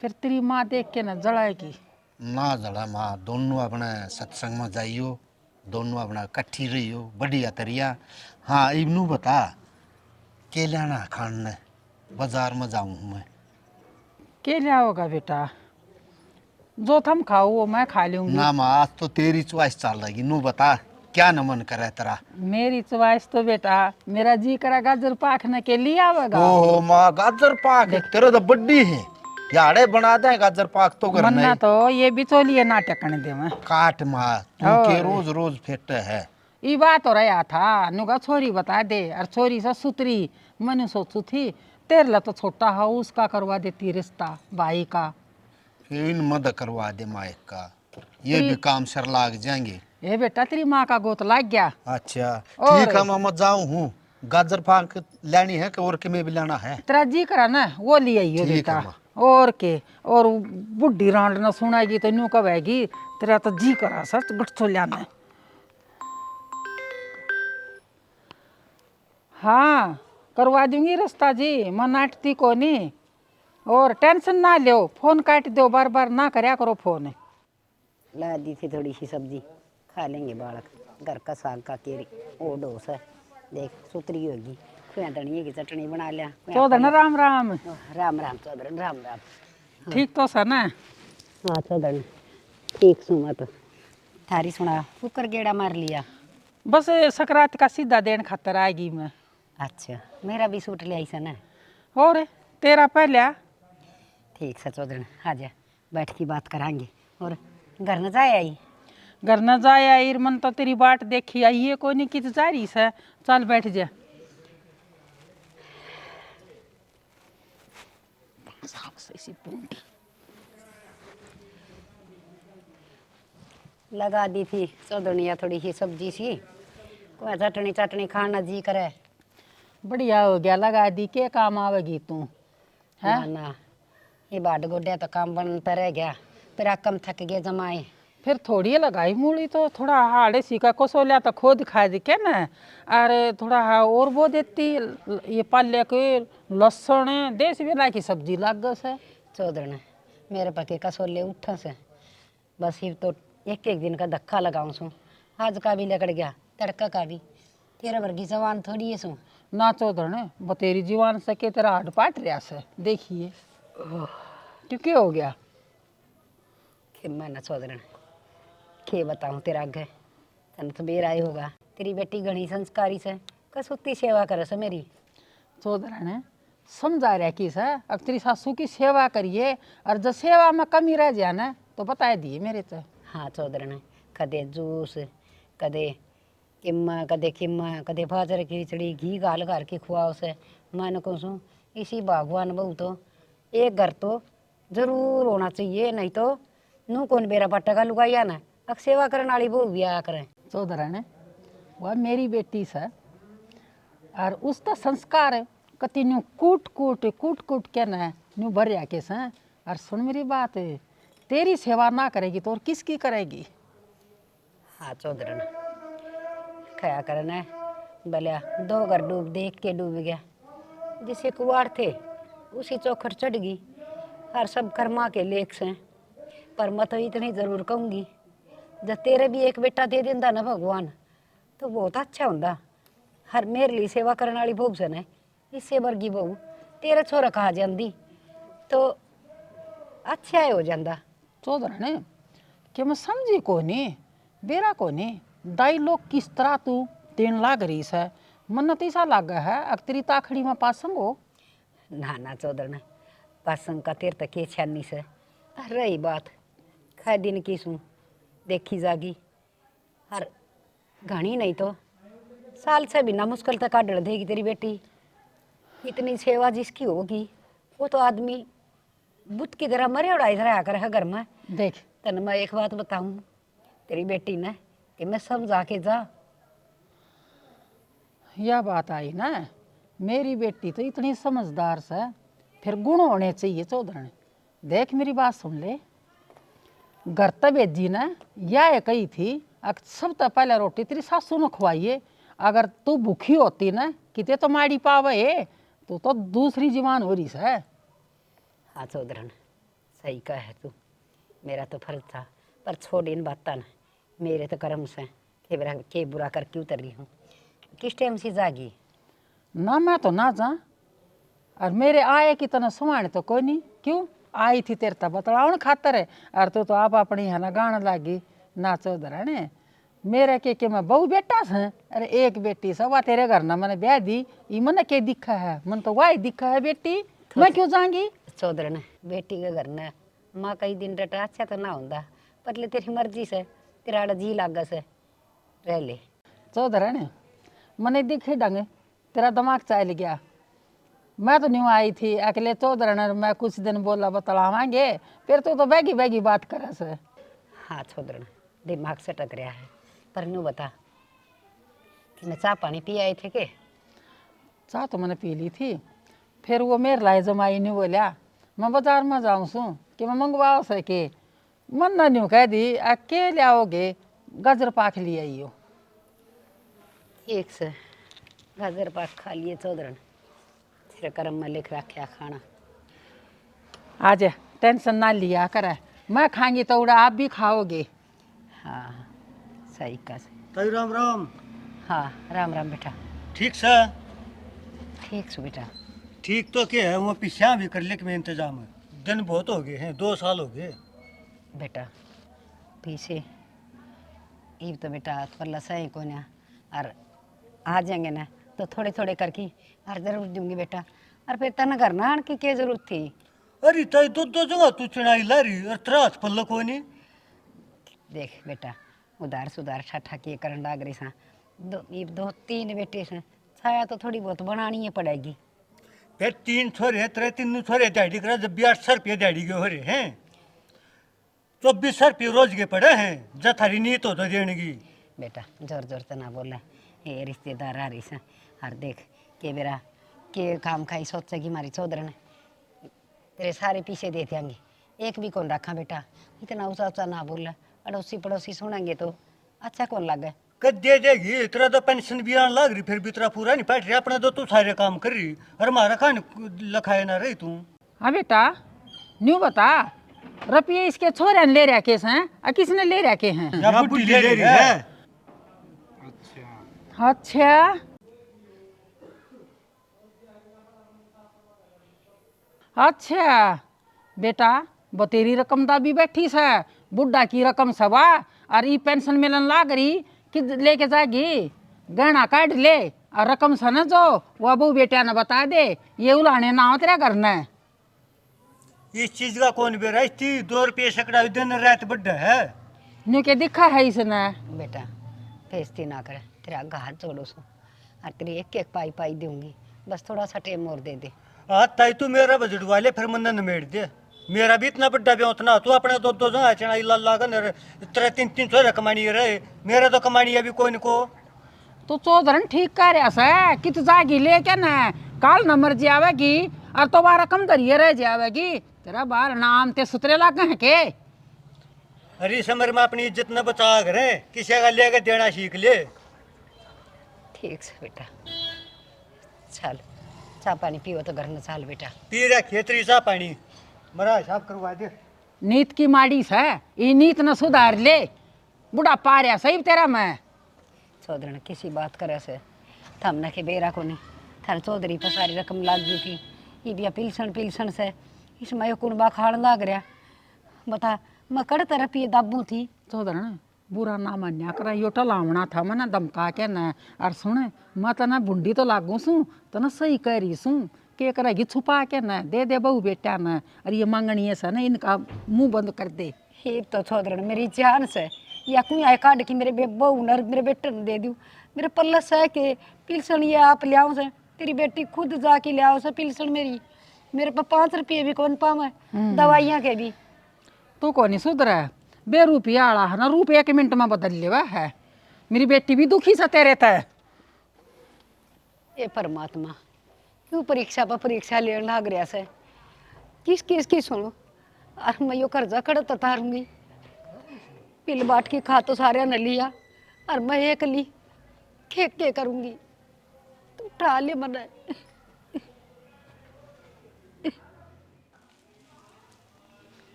[SPEAKER 5] फिर तेरी माँ देख के ना जलाएगी
[SPEAKER 3] ना जड़ा माँ। दोनों अपने सत्संग में जाइयो, दोनों अपना कट्ठी रहियो बढ़िया तरिया। हाँ इबनू बता के लाना खाने बाजार में जाऊँ मैं।
[SPEAKER 5] के लिया होगा बेटा? जो थम खाओ वो मैं खा लूँगी।
[SPEAKER 3] ना माँ आज तो तेरी चॉइस चल रही। नू बता क्या न मन करे तेरा।
[SPEAKER 5] मेरी चॉइस तो बेटा मेरा जी करा गाजर पाखने के लिए आवेगा।
[SPEAKER 3] ओहो माँ गाजर पाक तेरे तो बड्डी है। याड़े बना दे गाजर पाक तो घर
[SPEAKER 5] मन्ना
[SPEAKER 3] नहीं।
[SPEAKER 5] तो ये बिचौलिए नाटक करने दे मैं।
[SPEAKER 3] काट माँ तू के रोज रोज फेट है।
[SPEAKER 5] ये बात हो रहा था नुका छोरी बता दे और छोरी से सुतरी। मैंने सोचू थी तेरे ला तो छोटा है उसका करवा देती रिश्ता भाई का।
[SPEAKER 3] इन मद करवा दे माइक का, ये भी काम सर लाग जाएंगे।
[SPEAKER 5] ए बेटा तेरी माँ का गोत लग गया।
[SPEAKER 3] अच्छा
[SPEAKER 5] और-
[SPEAKER 3] ठीक है मैं जाऊँ हूँ। गाजर पाक लेनी है कि और के में भी लेना है?
[SPEAKER 5] तेरा जी करा ना वो ले आइयो
[SPEAKER 3] ठीक है
[SPEAKER 5] बेटा।
[SPEAKER 3] माँ।
[SPEAKER 5] और के और बुढ़ी रांड ना सुनाएगी तो न्यू कब आएगी। तेरा तो जी करा सच गट्ठो लाना। हाँ करवा दूंगी रास्ता जी, मैं नाटती को नहीं। और टेंशन ना लो, फोन काट दो, बार बार ना करया करो फोन।
[SPEAKER 1] ला दी थी थोड़ी सी सब्जी, खा लेंगे बालक। घर का साग का केरी ओ डोस है, देख सुतरी होगी। खुया धनिए की चटनी बना लिया।
[SPEAKER 5] चौधन राम राम।
[SPEAKER 1] राम राम चौधरी राम राम।
[SPEAKER 5] ठीक तो सा ना?
[SPEAKER 1] हाँ चौधरी ठीक सुमा तो थारी सुना कुकर गेड़ा मार लिया।
[SPEAKER 5] बस सकरात का सीधा देन खातर आएगी मैं।
[SPEAKER 1] अच्छा मेरा भी सूट ले आई सा ना।
[SPEAKER 5] और तेरा पहले
[SPEAKER 1] ठीक है चौधरी आ जा, बैठ की बात करांगे। और घर न जाए आई?
[SPEAKER 5] घर न जाया ईर मन तो तेरी बाट देखी आई है कोई नहीं कित जा रही से। चल बैठ जा।
[SPEAKER 1] लगा दी थी चौधनिया थोड़ी सी सब्जी सी, कोई चटनी चटनी खाना जी करे।
[SPEAKER 5] बढ़िया हो गया लगा दी, के काम आवेगी तू है?
[SPEAKER 1] ना ना ये बाट गोड्या तो काम बनता रह गया, फिर कम थक गए जमाए।
[SPEAKER 5] फिर थोड़ी लगाई मूली तो थोड़ा हाड़े सीका कोसोलिया तो खोद खा दी के ना। अरे थोड़ा हाँ और वो देती ये पाले के लहसुन देश वेला की सब्जी लाग गस है।
[SPEAKER 1] चौधरी मेरे पके कसोले उठा से बस ये तो एक एक दिन का धक्का लगाऊं सू। आज का भी लगड़ गया, तड़का का भी। तेरा वर्गी जवान थोड़ी है सू।
[SPEAKER 5] ना चौधर बतेरी जीवान से के तेरा हट पाट रहा से देखिए क्यों हो गया।
[SPEAKER 1] कि मैं ना चौधरी के बताऊं तेरा आगे, तन तो बेर आए होगा। तेरी बेटी घनी संस्कारी से कसुत्ती सेवा करे से मेरी।
[SPEAKER 5] चौधर ने समझा रहा कि सर अब तेरी सासू की सेवा करिए और जब सेवा में कमी रह जाए ना तो बता दिए मेरे तो।
[SPEAKER 1] हाँ चौधरी कदे जूस कदे किम्मा कदे बाजरे की खिचड़ी घी गाल घर की खुआओ से मैंने कहूँ इसी भगवान बहू तो एक घर तो जरूर होना चाहिए, नहीं तो नू कौन बेरा पट्टा का लुगाइया ना अक सेवा करने वाली बहू भी आया करें।
[SPEAKER 5] चौधरा ने वह मेरी बेटी से और उसका संस्कार है कति न्यू कूट कूट के न न्यू भर के से। और सुन मेरी बात, तेरी सेवा ना करेगी तो और किसकी करेगी?
[SPEAKER 1] हाँ चौधरन खया करना भले 2 घर डूब गया, जिसे कुआर थे उसी चौखट चढ़ गई। हर सब कर्मा के लेख से, पर मैं तो इतनी जरूर कहूँगी जब तेरे भी एक बेटा दे देंदा ना भगवान तो बहुत अच्छा होंदा। हर मेरे लिए सेवा करने वाली बहू से न इससे वर्गी बहू तेरा छोरा कहा जाती तो अच्छा हो जाता।
[SPEAKER 5] चौधरा ने कि मैं समझी को नहीं बेरा को नहीं डायलॉग किस तरह तू देन लाग रही है, मन तो ऐसा लग है अक तेरी ताखड़ी में पासंग हो।
[SPEAKER 1] ना चौधरन पासंग का तेर तक छानी से रही बात खै दिन की सू देखी जागी। हर घनी नहीं तो साल से बिना मुश्किल तक काट देगी तेरी बेटी। इतनी सेवा जिसकी होगी वो तो आदमी बुत की तरह मरे उड़ाई रहा कर घर में।
[SPEAKER 5] देख
[SPEAKER 1] तन मैं एक बात बताऊं तेरी बेटी ने कि मैं समझा के जा।
[SPEAKER 5] यह बात आई ना, मेरी बेटी तो इतनी समझदार से फिर गुण होने चाहिए। चौधरा ने देख मेरी बात सुन ले, घर तक भेजी ना यह कही थी सब तो पहले रोटी तेरी सासू ने खवाइए। अगर तू भूखी होती ना किते तो माड़ी पावे तो दूसरी जीवान हो रही है।
[SPEAKER 1] हाँ चौधरन सही कह है तू, मेरा तो फर्ज था पर छोड़ इन बात न, मेरे तो कर्म से के बुरा करके उतर रही हूँ। किस टाइम से जागी?
[SPEAKER 5] ना मैं तो ना जा, और मेरे आए की तना सुमाने तो कोई नहीं। क्यों आई थी तेरे तब बतलावन खातर है, और तो आप अपनी है ना गाना लागी ना। चौधरा ने मेरे के मैं बहु बेटा से, अरे एक बेटी सवा तेरे घर ना मैंने ब्याह दी, ये मन के दिखा है, मन तो वाही दिखा है बेटी, मैं क्यों जाऊंगी?
[SPEAKER 1] चौधरन बेटी के घर न माँ कई दिन डटा अच्छा तो ना होता, पर ले तेरी मर्जी से तेरा जी लागा से रह ले।
[SPEAKER 5] चौधरा ने मने दिखे ढंग तेरा दिमाग चाल गया। मैं तो न्यू आई थी अकेले चौधरा ने मैं कुछ दिन बोला बतलावांगे, फिर तो बैगी बैगी बात करे से।
[SPEAKER 1] हाँ चौधरन दिमाग से टक रहा है, पर न्यू बता कि मैं चाय पानी पी आए थे के?
[SPEAKER 5] चाह तो मैंने पी ली थी, फिर वो मेरे लाए जमाई नहीं बोलिया मैं बाजार में जाऊँ सू कि मैं मंगवाओ से के मन ना न्यू कह दी अकेले आओगे गाजर पाक ले आइयो।
[SPEAKER 1] ठीक से गाजर पाक खा लिए चौधरन, तेरे कर्म में लिख रखा खाना।
[SPEAKER 5] आज टेंशन ना लिया करे, मैं खाएंगी तो उड़ा आप भी खाओगे।
[SPEAKER 1] हाँ सही कहा।
[SPEAKER 4] ताई राम राम।
[SPEAKER 1] हाँ राम राम बेटा।
[SPEAKER 4] ठीक सर।
[SPEAKER 1] ठीक सु बेटा।
[SPEAKER 4] ठीक तो क्या है, वो पीछे भी कर ले कि मैं इंतजाम है, दिन बहुत हो गए हैं, 2 साल हो गए।
[SPEAKER 1] बेटा पीछे ईब तो बेटा थोड़ा सही को ना, और आ जाएंगे ना तो थोड़े थोड़े करके और जरूर दूंगी बेटा। और फिर तना करना आन की क्या जरूरत थी?
[SPEAKER 4] अरे ताई दो जगह तू चढ़ाई ला रही और त्रास पल्लो को नहीं।
[SPEAKER 1] देख बेटा उधार सुधार ठाठा के करन लाग रही सा, 2-3 बेटे से छाया तो थोड़ी बहुत बनानी है पड़ेगी।
[SPEAKER 4] फिर 3 छोरे तेरे 3 छोरे दिहाड़ी करा, जब भी 800 रुपये दिहाड़ी के हो रहे हैं, 2400 रुपये रोज के पड़े हैं, जथारी नीत हो तो देने की।
[SPEAKER 1] बेटा जोर जोर तो ना बोला, ये रिश्तेदार आ रही सा। और देख के बेरा के काम खाई सोचेगी हमारी चौधरन तेरे सारे पीछे दे देंगे, एक भी कौन रखा बेटा। इतना ऊँचा ऊँचा ना बोला, अड़ोसी पड़ोसी सुनेंगे तो अच्छा कौन लगे।
[SPEAKER 4] कद दे देगी, तेरा तो पेंशन भी आने लग रही, फिर भी तेरा पूरा नहीं बैठ रही, अपना तो तू सारे काम कर रही और हमारा खान लखाए ना रही तू।
[SPEAKER 5] हाँ बेटा न्यू बता, रुपये इसके छोरे ने ले रखे हैं और किसने ले रखे हैं?
[SPEAKER 4] या बुढ़ी ले रही है।
[SPEAKER 5] अच्छा अच्छा बेटा बतेरी रकम दा भी बैठी से, बुढ़ा की रकम सवा और ये पेंशन मिलन लाग रही कि लेके जाएगी, गहना काट ले और रकम से न जो वो बहू बेटिया ने बता दे, ये उलाने ना हो तेरा करना है।
[SPEAKER 4] इस चीज का कौन बेरा थी, 2 रुपये सकड़ा दिन रात बढ़ा है।
[SPEAKER 5] न्यू के दिखा है इसने।
[SPEAKER 1] बेटा बेइज्जती ना करे, तेरे आगे हाथ जोड़ो सो और तेरी एक एक पाई पाई दूंगी, बस थोड़ा सा टाइम और दे दे।
[SPEAKER 4] आज ताई तू मेरा बजट वाले फिर मन निमेट दे। मेरा भी इतना बड़ा ब्याह उतना तू अपने दो जगह चना ला कर तेरे 300 कमानी रहे, मेरा तो कमानी अभी कोई न को।
[SPEAKER 5] तो चौधरन ठीक कर रहा से कित जागी लेके न काल न मर जावेगी और दोबारा कम करिए रह जावेगी। तेरा बार नाम ते सुतरे लागे हैं के।
[SPEAKER 4] अरे समर में अपनी इज्जत न बचा करे, किसी का लेके देना सीख ले।
[SPEAKER 1] ठीक से बेटा, चल चाय पानी पियो तो घर में चल बेटा।
[SPEAKER 4] पी रहा खेतरी सा पानी मरा हिसाब करवा दे।
[SPEAKER 5] नीत की माड़ी से ये नीत न सुधार ले, बुढ़ा पा रहा सही तेरा मैं।
[SPEAKER 1] चौधरी ने किसी बात करे से थमने के बेरा को नहीं, थारे चौधरी पर सारी रकम लाग गई थी, ईदिया पिलसन से इसमें यो कुनबा खाड़ लाग रहा। बता मैं कड़ तरह पिए दाबू थी।
[SPEAKER 5] चौधरन बुरा ना मान्या करा, यो टलावना था मैं दमका के न। और सुन मैं तना बुंडी तो लागू सू तो न सही करी सू के करेगी छुपा के न दे दे बहू बेटा न। और ये मांगनी है सा न इनका मुंह बंद कर दे।
[SPEAKER 1] ही तो चौधरी ने मेरी जान से या कोई आए काट की मेरे बहू न मेरे बेटे ने दे दूँ। मेरे पल्लस है कि पिलसन ये आप ले आओ से, तेरी बेटी खुद जाके ले आओ से पिलसन मेरी। मेरे पास 5 रुपये भी कौन पावे दवाइयाँ के भी।
[SPEAKER 5] तू कौन सुधरा बेरुपया आला है ना, रूप 1 मिनट में बदल लेवा है। मेरी बेटी भी दुखी सा तेरे तय।
[SPEAKER 1] ये परमात्मा क्यों परीक्षा पर परीक्षा लेने लग रहा से, किस किस की सुनो। और मैं यो कर्जा कड़ तारूंगी, पिल बाट की खा तो सारे न लिया और मैं एक ली खेक के करूंगी। तू उठा ले मना।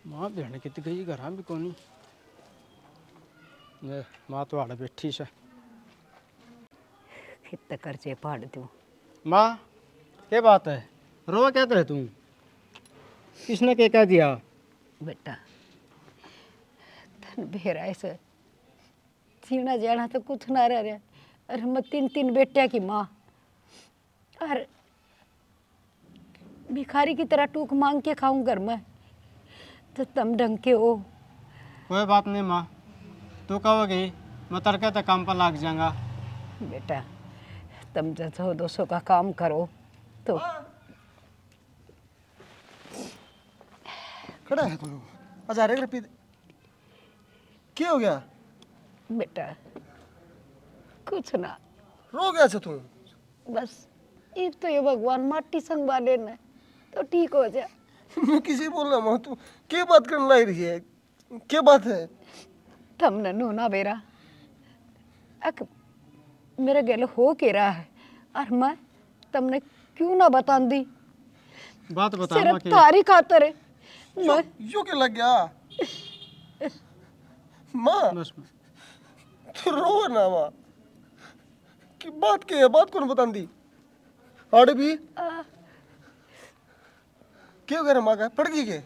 [SPEAKER 6] माँ भेड़ कित गई घर भी कोनी माँ तो आड़ बैठी से।
[SPEAKER 1] खित कर्जे पाड़ दूँ।
[SPEAKER 6] माँ क्या बात है, रो क्या करे तू, किसने क्या कह दिया।
[SPEAKER 1] बेटा धन भेरा ऐसे जीना जाना तो कुछ ना रह रहा। अरे मैं 3 बेटिया की माँ और भिखारी की तरह टूक मांग के खाऊं घर में, तो तुम ढंग के हो।
[SPEAKER 6] कोई बात नहीं माँ, तू कहोगी मैं तड़के तक काम पर लग जाऊंगा।
[SPEAKER 1] बेटा तुम जो 200 का काम करो तो
[SPEAKER 7] खड़ा है तू 1000 रुपये क्या हो गया।
[SPEAKER 1] बेटा कुछ ना,
[SPEAKER 7] रो गया से तू।
[SPEAKER 1] बस एक तो ये भगवान माटी संग वाले न तो ठीक हो जा।
[SPEAKER 7] मैं किसी बोल रहा हूँ, तू क्या बात करने लाई रही है, क्या बात है।
[SPEAKER 1] तुमने नूना बेरा अक मेरे गल हो के रहा है और मैं तुमने क्यों ना बता दी।
[SPEAKER 6] बात बता माँ
[SPEAKER 1] सिर्फ
[SPEAKER 6] की।
[SPEAKER 1] तारी खातर मैं
[SPEAKER 7] यो क्या लग गया माँ।
[SPEAKER 6] बस
[SPEAKER 7] तू रो ना माँ, की बात क्या है, बात कौन बता दी। आड़े भी क्या हो गया माँ का, पड़ गई के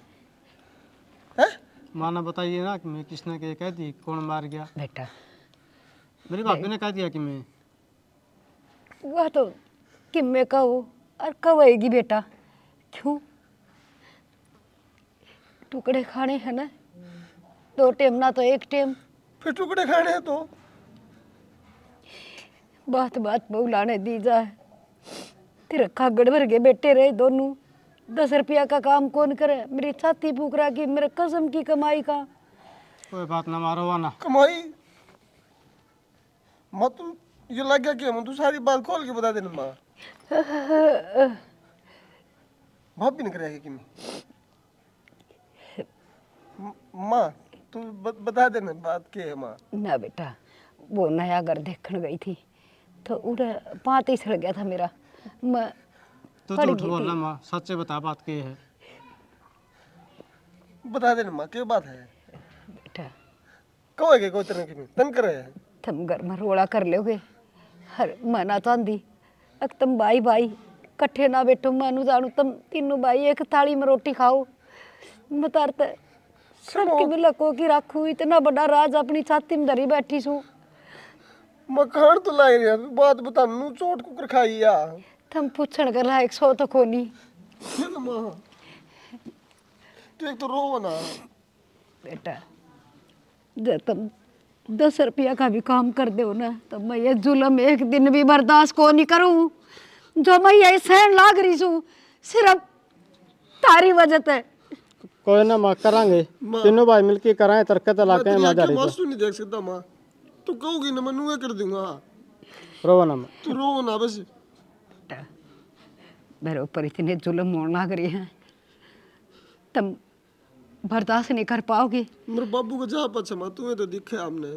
[SPEAKER 7] हैं।
[SPEAKER 6] माँ ने बताइए ना कि मैं किसने क्या कह दी, कौन मार गया।
[SPEAKER 1] बेटा
[SPEAKER 6] मेरी भाभी ने कह दिया कि मैं।
[SPEAKER 1] वह तो कि मैं कहो और कब आएगी बेटा, क्यों टुकड़े खाने हैं ना, 2 टाइम ना तो 1 टाइम।
[SPEAKER 7] फिर टुकड़े खाने हैं तो
[SPEAKER 1] बात बात बहुलाने दी जाए। तेरे खागड़ भर के बेटे रहे दोनों, 10 रुपया का काम कौन करे। मेरी छाती फूक रहा कि मेरे कसम की कमाई का।
[SPEAKER 6] कोई बात ना मारो वाना।
[SPEAKER 7] कमाई माँ, तू ये लग गया क्या, तू सारी बात खोल के बता देना माँ। भाभी ने कराया कि मैं माँ, तू बता देना बात क्या है माँ।
[SPEAKER 1] ना बेटा वो नया घर देखने गई थी तो उधर 5 ही सड़ गया था मेरा। मैं
[SPEAKER 6] तू
[SPEAKER 1] पड़
[SPEAKER 6] झूठ
[SPEAKER 1] गई
[SPEAKER 6] बोल
[SPEAKER 1] थी।
[SPEAKER 6] रहा माँ, सच्चे बता बात क्या है।
[SPEAKER 7] बता देना माँ, क्या बात है।
[SPEAKER 1] बेटा
[SPEAKER 7] कहो है कोई तरह की में तन कर रहे हैं।
[SPEAKER 1] तुम घर में रोड़ा कर लोगे हर मना चांदी। अक तुम भाई भाई कट्ठे ना बैठो, मानू जानू तुम तीनों भाई एक थाली में रोटी खाओ। मतारते सबकी मिला को की रखू, इतना बड़ा राज अपनी छाती में धरी बैठी सू।
[SPEAKER 7] मकान तो लाई रहा, बात बता नू चोट कुकर खाई या।
[SPEAKER 1] तुम पूछण कर लायक सो तो कोनी।
[SPEAKER 7] ये तो माँ, तू एक तो रो ना।
[SPEAKER 1] बेटा जब तुम 10 रुपया का भी काम कर दो ना तो मैं ये जुल्म एक दिन भी बर्दाश्त को नहीं करूं। जो मैं ये सहन लाग रही हूँ सिर्फ तारी वजह से।
[SPEAKER 6] कोई ना माँ करांगे, तीनों भाई मिलके कराएं तरक्के तो लाके
[SPEAKER 7] मैं
[SPEAKER 6] माँ
[SPEAKER 7] तेरी
[SPEAKER 6] जा
[SPEAKER 7] आंखें
[SPEAKER 6] रही
[SPEAKER 7] मासूम नहीं देख सकता माँ। तू कहोगी ना मैं नुए कर दूंगा।
[SPEAKER 6] रोवा ना माँ।
[SPEAKER 7] तू रो ना बस।
[SPEAKER 1] मेरे ऊपर इतने जुल्म होने लग रहे हैं तुम बर्दाश्त नहीं कर पाओगे।
[SPEAKER 7] मेरे बाबू को जा पछा माँ, तुम्हें तो दिखे हमने,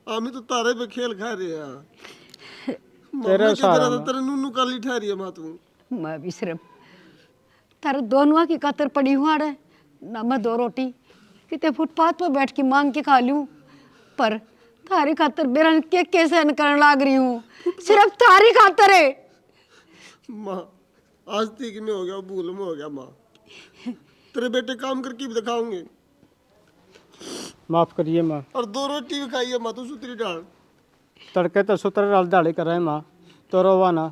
[SPEAKER 7] हम ही तो तारे पे खेल खा रहे हैं।
[SPEAKER 6] तेरे सारा
[SPEAKER 7] तेरे नूनू काली ठहरी है माँ तू।
[SPEAKER 1] मैं भी सिर्फ तारे दोनों की कतर पड़ी हुआ है ना। मैं 2 रोटी कितने फुटपाथ पर बैठ के मांग के खा लूं पर थारी खातर मेरा के कैसे करने लग रही हूँ सिर्फ थारी खातर है।
[SPEAKER 7] माँ आज तक नहीं हो गया, भूल में हो गया माँ। तेरे बेटे काम करके भी दिखाऊंगे।
[SPEAKER 6] माफ करिए माँ।
[SPEAKER 7] और 2 रोटी भी खाई है माँ, तू सुतरी डाल।
[SPEAKER 6] तड़के तो सुतर डाल दाड़ी कराए माँ, तो रोवा ना,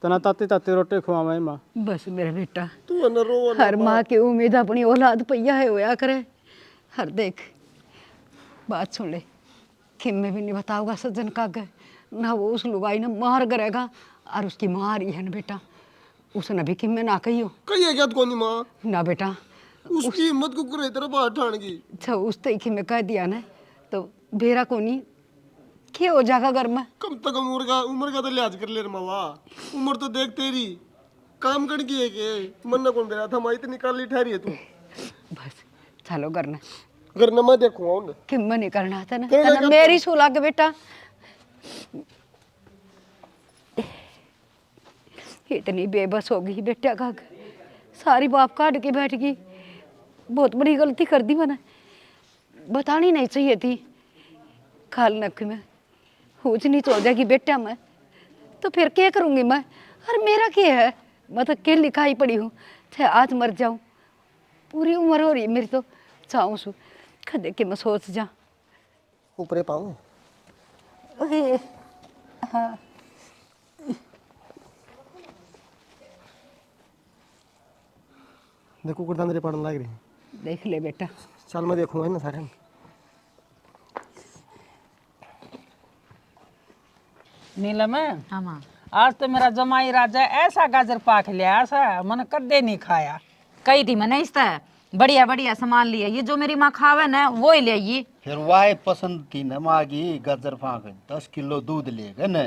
[SPEAKER 6] तना ताती ताती रोटी खुआवे माँ।
[SPEAKER 1] बस मेरा बेटा
[SPEAKER 7] तू है ना रो ना
[SPEAKER 1] हर माँ की उम्मीद अपनी औलाद पैया है होया करे। हर देख बात सुन ले, किम में भी नहीं बताऊंगा सज्जन का गए ना, वो उस लुगाई ने मार करेगा और उसकी माँ आ रही है ना बेटा, उसने भी किम में ना कही हो
[SPEAKER 7] कही है क्या तो कौन माँ?
[SPEAKER 1] ना बेटा।
[SPEAKER 7] उसकी हिम्मत को करे तेरा बाहर ठान की।
[SPEAKER 1] अच्छा उस तरीके में कह दिया ना तो बेरा को नहीं क्या हो जाएगा घर में।
[SPEAKER 7] कम तक उम्र का तो लिहाज कर ले रे मावा। उम्र तो देख तेरी काम कर की है के मन ना कौन बेरा था माँ, इतनी काली ठहरी है तू।
[SPEAKER 1] बस चलो घर में
[SPEAKER 7] घर न मैं देखूंगा
[SPEAKER 1] किम में नहीं करना था ना,
[SPEAKER 7] करना
[SPEAKER 1] तना
[SPEAKER 7] क्या
[SPEAKER 1] मेरी सुला के बेटा। इतनी बेबस हो गई बेटा का, सारी बाप काट के बैठ गई। बहुत बड़ी गलती कर दी मैंने, बतानी नहीं चाहिए थी। खाल नक में ऊंच नीच हो जाएगी बेटा मैं तो फिर क्या करूँगी मैं। और मेरा क्या है, मैं तो क्या लिखाई पड़ी हूँ, चाहे आज मर जाऊँ। पूरी उम्र हो रही है मेरी तो, चाहूँ सू खदे के मैं सोच जा
[SPEAKER 7] ऊपरे पाऊँ।
[SPEAKER 1] हाँ
[SPEAKER 7] देखो कुर्ता मेरे पड़न लग रही।
[SPEAKER 1] देख ले बेटा।
[SPEAKER 7] चल मैं देखूंगा ना सारे।
[SPEAKER 5] नीलम
[SPEAKER 2] हाँ माँ।
[SPEAKER 5] आज तो मेरा जमाई राजा ऐसा गाजर पाक लिया, ऐसा मन कदे नहीं खाया।
[SPEAKER 2] कही थी मैंने इस तरह बढ़िया बढ़िया सामान लिया, ये जो मेरी माँ खावे ना वो ही ले आई।
[SPEAKER 3] फिर वाय पसंद थी न मागी गजर फाक 10 किलो दूध ले गए न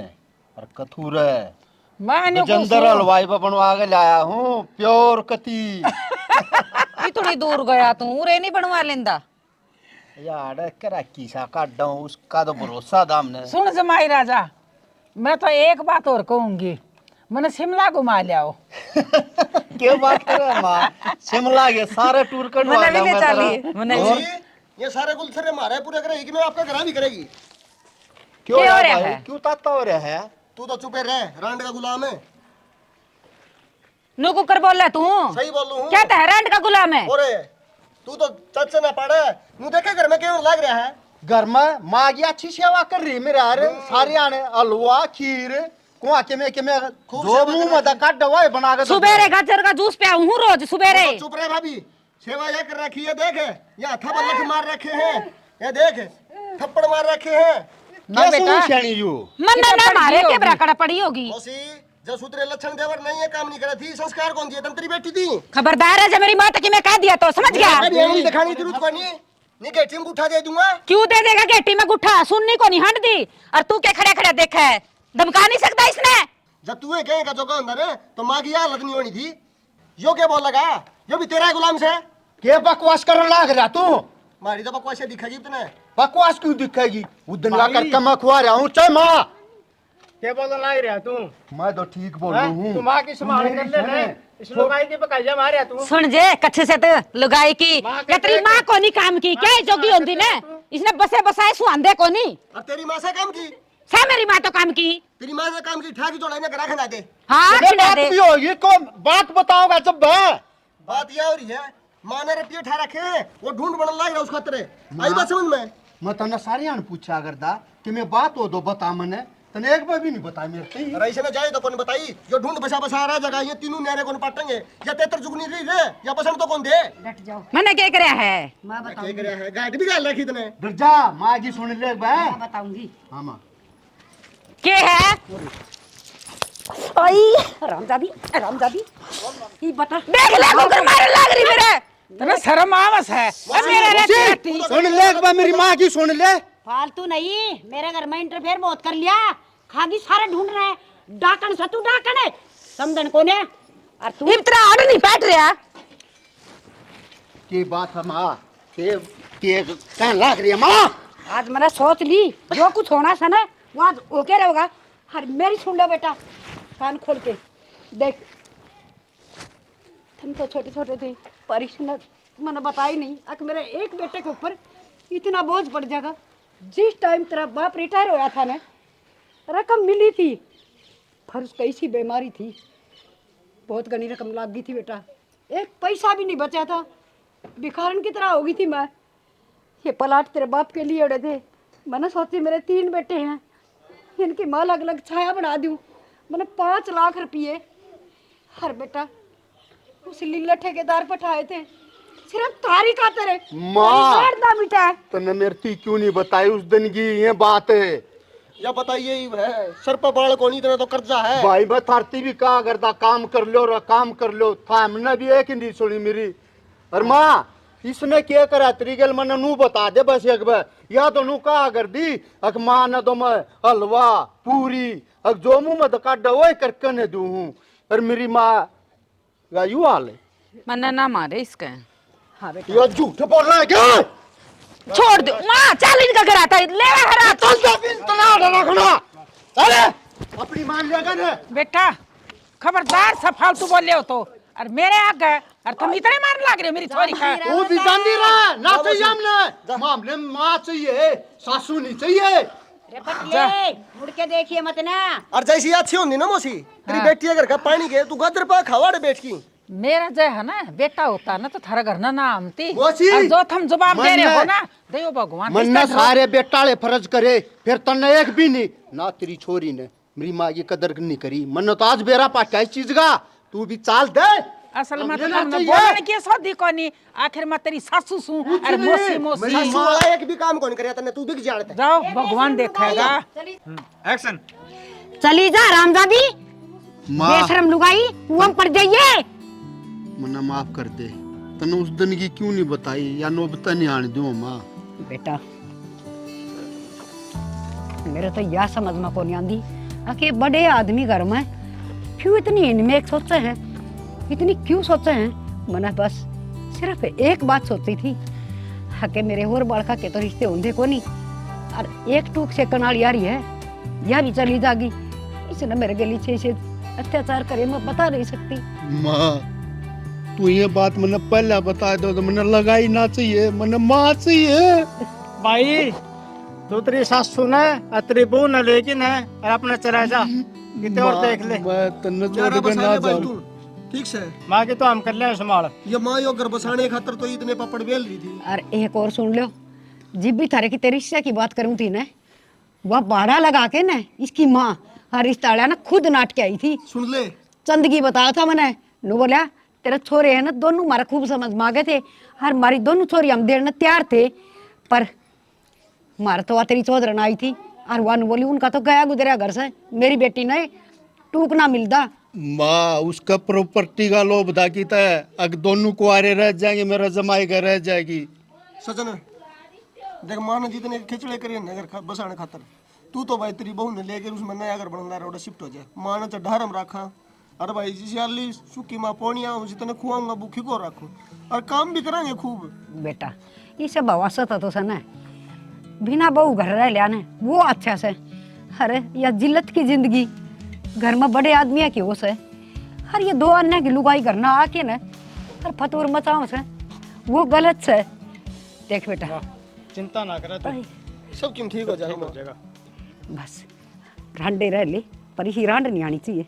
[SPEAKER 3] और कथूर
[SPEAKER 5] मैंने
[SPEAKER 3] गजंदर हलवाई पर बनवा के लाया हूँ प्योर कती।
[SPEAKER 2] इतनी दूर गया तू, रे नहीं बनवा लेंदा।
[SPEAKER 3] यार करा कीसा काट उसका तो भरोसा दाम ने।
[SPEAKER 5] सुन जमाई राजा, मैं तो एक बात और कहूंगी, मैंने शिमला घुमा लिया।
[SPEAKER 3] क्यों बात कर रहे माँ, शिमला के सारे टूर करवा
[SPEAKER 2] मैंने भी ले
[SPEAKER 3] दूंगा
[SPEAKER 2] चली,
[SPEAKER 3] तेरा।
[SPEAKER 2] मैंने
[SPEAKER 3] और
[SPEAKER 7] ये सारे गुलछरे मारे पूरे करेगी कि मैं आपका घर भी करेगी।
[SPEAKER 3] क्यों
[SPEAKER 2] क्या हो
[SPEAKER 3] यार
[SPEAKER 2] रहा
[SPEAKER 3] भाई,
[SPEAKER 2] है?
[SPEAKER 3] क्यों ताता हो रहा है?
[SPEAKER 7] तू तो चुपे रह, रांड का गुलाम है।
[SPEAKER 2] नु कुकर बोल रहा तू,
[SPEAKER 7] सही बोलू हूँ
[SPEAKER 2] क्या तहरान का गुलाम है?
[SPEAKER 7] ओरे तू तो चच ना पड़े। तू देखे घर में क्यों लग रहा है?
[SPEAKER 3] घर में माँ की अच्छी सेवा कर रही मेरे यार, सारे आने हलवा खीर कुआ के में जो मुंह में काट दवाई बना के
[SPEAKER 2] सुबेरे गाजर का जूस पिया हूँ रोज सुबेरे।
[SPEAKER 7] तो चुप रहे भाभी, सेवा ये कर रखी है। देख यहाँ थप्पड़ लठ मार रखे हैं, ये देख थप्पड़ मार रखे हैं।
[SPEAKER 5] ना बेटा,
[SPEAKER 2] मन ना मारे के बराकड़ा पड़ी होगी।
[SPEAKER 7] मौसी जो सूत्रे लक्षण देवर नहीं है, काम नहीं करा थी, संस्कार कौन दिए? तंत्री बेटी थी।
[SPEAKER 2] खबरदार है, जब मेरी माँ तक मैं कह दिया तो समझ गया।
[SPEAKER 7] नहीं दिखानी जरूरत को नहीं गेटी में उठा दे दूंगा।
[SPEAKER 2] क्यों दे देगा गेटी में गुठा, सुननी को नहीं हट दी। और तू क्या खड़े खड़े देखा है, धमका नहीं सकता इसने।
[SPEAKER 7] जब तू ये कहेगा जो अंदर है तो माँ की हालत नहीं होनी थी। यो क्या बोल लगा, यो भी तेरा गुलाम से
[SPEAKER 3] क्या बकवास कर लाग रहा तू?
[SPEAKER 7] मारी तो बकवास दिखेगी तुमने।
[SPEAKER 3] बकवास क्यों दिखेगी? उस दिन ला कर कमा खुआ रहा हूँ चाहे माँ।
[SPEAKER 6] क्या बोलने लग रहा तू?
[SPEAKER 3] मैं तो ठीक बोल रहा हूँ।
[SPEAKER 6] तू माँ की संभाल कर ले ना, इस लोगाई की पकाइया मारे तू।
[SPEAKER 2] सुन जे कच्छे से तो लुगाई की या तेरी माँ को नहीं काम की क्या जोगी होती ने, इसने बसे बसाए सुहांदे को नहीं।
[SPEAKER 7] अब तेरी माँ से काम की,
[SPEAKER 2] सा मेरी माँ तो काम की।
[SPEAKER 7] तेरी माँ से काम की, ठाकी जोड़ा इन्हें गरा खिला दे।
[SPEAKER 2] हाँ
[SPEAKER 3] ये
[SPEAKER 2] खिला
[SPEAKER 3] बात
[SPEAKER 2] दे।
[SPEAKER 3] भी होगी कौन बात बताओगा जब
[SPEAKER 7] बात यह हो रही है, माँ ने रुपये उठा रखे हैं, वो ढूंढ बन लग रहा उस खतरे। आई बात समझ में?
[SPEAKER 3] मैं तने सारी आन पूछा करता कि मैं बात हो दो बता मने तने एक बार भी नहीं बताया मेरे से।
[SPEAKER 7] अरे ऐसे में जाए तो कौन बताई जो ढूंढ बसा बसा आ रहा जगह ये तीनों न्यारे कौन पाटेंगे या तेतर जुगनी रही रे या बसन तो कौन दे
[SPEAKER 1] डट जाओ,
[SPEAKER 2] मैंने क्या कराया है?
[SPEAKER 1] मैं बताऊंगी,
[SPEAKER 7] देख रहा है गाइड भी गाल रखी तने
[SPEAKER 3] डर जा माँ की सुन ले बे।
[SPEAKER 1] मैं बताऊंगी।
[SPEAKER 3] हाँ माँ
[SPEAKER 2] क्या है?
[SPEAKER 1] आई रामजादी, रामजादी ये बता,
[SPEAKER 2] देख ले कुकर मारे लग रही मेरे।
[SPEAKER 5] तेरा शर्म आवस है अब मेरे रेती
[SPEAKER 3] सुन ले एक बार मेरी माँ की सुन ले।
[SPEAKER 1] फालतू नहीं, मेरे घर में इंटरफेयर बहुत कर लिया, खागी सारे ढूंढ रहे हैं, डाकन सतु डाकन है, समझन कौन है? और तू
[SPEAKER 2] इतना आड़ नहीं बैठ रहा।
[SPEAKER 3] की बात है माँ के कहने लग रही है माँ।
[SPEAKER 1] आज मैंने सोच ली जो कुछ होना था ना वो आज ओके रहेगा। हर मेरी सुन लो बेटा, कान खोल के देख, तुम तो छोटे छोटे थे, परीक्षा मैंने बताई नहीं, अक मेरे एक बेटे के ऊपर इतना बोझ पड़ जाएगा। जिस टाइम तेरा बाप रिटायर होया था ना, रकम मिली थी, पर उसको ऐसी बीमारी थी, बहुत घनी रकम लग गई थी बेटा, एक पैसा भी नहीं बचा था, भिखारन की तरह हो गई थी मैं। ये प्लाट तेरे बाप के लिए उड़े थे, मैंने सोची मेरे 3 बेटे हैं, इनकी माँ अलग अलग छाया बना दूं, मैंने 5 लाख रुपये हर बेटा उस लीला ठेकेदार पर ठाए थे, सिर्फ तारी खाते रहे।
[SPEAKER 3] माँ
[SPEAKER 1] बेटा
[SPEAKER 3] तने मेरे थी क्यों नहीं बताई उस दिन की ये बात है।
[SPEAKER 7] या बताइए ही है सर पर बाल कौन इतना तो कर्जा है
[SPEAKER 3] भाई मैं थारती भी कहा करता काम कर लो रे काम कर लो था, हमने भी एक ही नहीं सुनी मेरी। और माँ इसने क्या करा तरीके मन नू बता दे बस एक बार, या तो नू कहा कर दी अक माँ न तो मैं हलवा पूरी अक जो मुंह में तो काट वही करके न दू हूँ। और मेरी माँ का यू हाल है।
[SPEAKER 2] मन्ना ना मारे इसका।
[SPEAKER 1] हाँ बेटा,
[SPEAKER 3] ये झूठ बोल रहा है क्या?
[SPEAKER 2] छोड़ दो माँ, चल इनका घर आता है, ले हरा।
[SPEAKER 3] चल जा बिन तना रखना। अरे अपनी मान लिया कर।
[SPEAKER 5] बेटा खबरदार सब फालतू बोले हो तो, और मेरे आगे और तुम इतने मारने लग रहे हो मेरी छोरी का।
[SPEAKER 3] वो भी जान नहीं रहा ना चाहिए हमने मामले में माँ चाहिए सासू नहीं चाहिए।
[SPEAKER 1] रे पटिए मुड़ के देखिए मत ना।
[SPEAKER 7] और जैसी अच्छी होनी ना मौसी तेरी बेटी अगर का पानी के तू गदर पर खवाड़े बैठ की
[SPEAKER 5] मेरा जो है ना बेटा होता ना तो थारा घर ना नाम थी,
[SPEAKER 3] मौसी,
[SPEAKER 5] और जो तुम जवाब दे रहे हो
[SPEAKER 3] मन
[SPEAKER 5] ना देव भगवान
[SPEAKER 3] मन
[SPEAKER 5] इसका
[SPEAKER 3] सारे बेटाले फर्ज करे फिर तन्ने एक भी नहीं ना तेरी छोरी ने मेरी माँ की कदर नहीं करी। मन तो आज बेरा पाटा इस चीज का तू भी चाल दे।
[SPEAKER 5] असल में तो
[SPEAKER 3] लेना
[SPEAKER 5] तुमने
[SPEAKER 3] चाहिए।
[SPEAKER 5] बोलने की सौदी कोनी, आखिर में तेरी सासू सू
[SPEAKER 3] कुछ
[SPEAKER 5] और
[SPEAKER 3] नहीं,
[SPEAKER 5] मौसी मौसी
[SPEAKER 3] मेरी
[SPEAKER 7] सासू वाला एक भी काम कौन करे तने तू भी जानता
[SPEAKER 5] जाओ भगवान देखेगा।
[SPEAKER 6] एक्शन।
[SPEAKER 1] चली जा रामजादी,
[SPEAKER 3] माँ
[SPEAKER 1] बेशरम लुगाई, कुआं पड़ जाइए।
[SPEAKER 3] मना माफ कर दे तने उस दिन की क्यों नहीं बताई या नौबता नहीं आने दो माँ।
[SPEAKER 1] बेटा मेरे तो यह समझ में को नहीं आंदी कि बड़े आदमी घर में क्यों इतनी इनमें सोचे हैं, इतनी क्यों सोचे हैं। मैंने बस सिर्फ एक बात सोची थी कि मेरे और बड़का के तो रिश्ते होंगे को नहीं, और एक टूक से कनाल यारी है यह भी चली जागी, इसने मेरे गली से अत्याचार करे मैं बता नहीं सकती।
[SPEAKER 3] माँ तू ये बात मैंने पहले बता दो तो मैंने लगाई ना चाहिए, मैंने माँ चाहिए।
[SPEAKER 6] भाई तू तेरी सासू ने और तेरी बहू ने लेकिन है और अपना चला जा कितने और देख ले।
[SPEAKER 3] मैं तन्ने
[SPEAKER 7] यार
[SPEAKER 3] छोड़ के
[SPEAKER 7] बसाने
[SPEAKER 3] ना
[SPEAKER 7] भाई
[SPEAKER 3] जाऊं।
[SPEAKER 7] तू ठीक से
[SPEAKER 6] माँ की तो हम कर ले संभाल।
[SPEAKER 7] ये माँ यो घर बसाने खातर तो इतने पापड़ बेल रही थी।
[SPEAKER 1] और एक और सुन लो, जिब भी थारे की तेरी रिश्ते की बात करूँ थी ना, वह बाड़ा लगा के ना इसकी माँ हर रिश्ता ना खुद नाट के आई थी।
[SPEAKER 7] सुन ले
[SPEAKER 1] चंदगी बताया था मैंने, नु बोला तेरे छोरे है ना दोनों मारा खूब समझ मांगे थे, हर मारी दोनों छोरी हम देने तैयार थे, पर मारा तो वह तेरी चौधरन आई थी और वह बोली उनका तो गया गुजरा घर से, मेरी बेटी ने टूक ना मिलता।
[SPEAKER 3] माँ उसका प्रॉपर्टी का लोभ था कि अगर दोनों कुआरे रह जाएंगे मेरा जमाई का रह जाएगी।
[SPEAKER 7] सजन देख माँ ने जितने खिचड़े करे नगर बसाने खातर तू तो भाई तेरी बहू ने लेकर उसमें नया घर बनना रोड शिफ्ट हो जाए। माँ ने तो ढारम रखा, अरे भाई जिस सुखी माँ पौनिया जितने खुआऊंगा भूखी को रखूँ और काम भी कराएंगे खूब।
[SPEAKER 1] बेटा ये सब बवासत तो सना बिना बहू घर रह लिया ने वो अच्छा से, अरे या जिल्लत की जिंदगी घर में बड़े आदमी की हो से, हर ये 2 अन्य की लुगाई करना आके ना हर फतूर मचाओ से वो गलत से। देख बेटा
[SPEAKER 6] चिंता ना करे तू,
[SPEAKER 7] सब क्यों ठीक हो जाएगा।
[SPEAKER 1] बस रांडे रह ले पर ही रांड नहीं आनी चाहिए।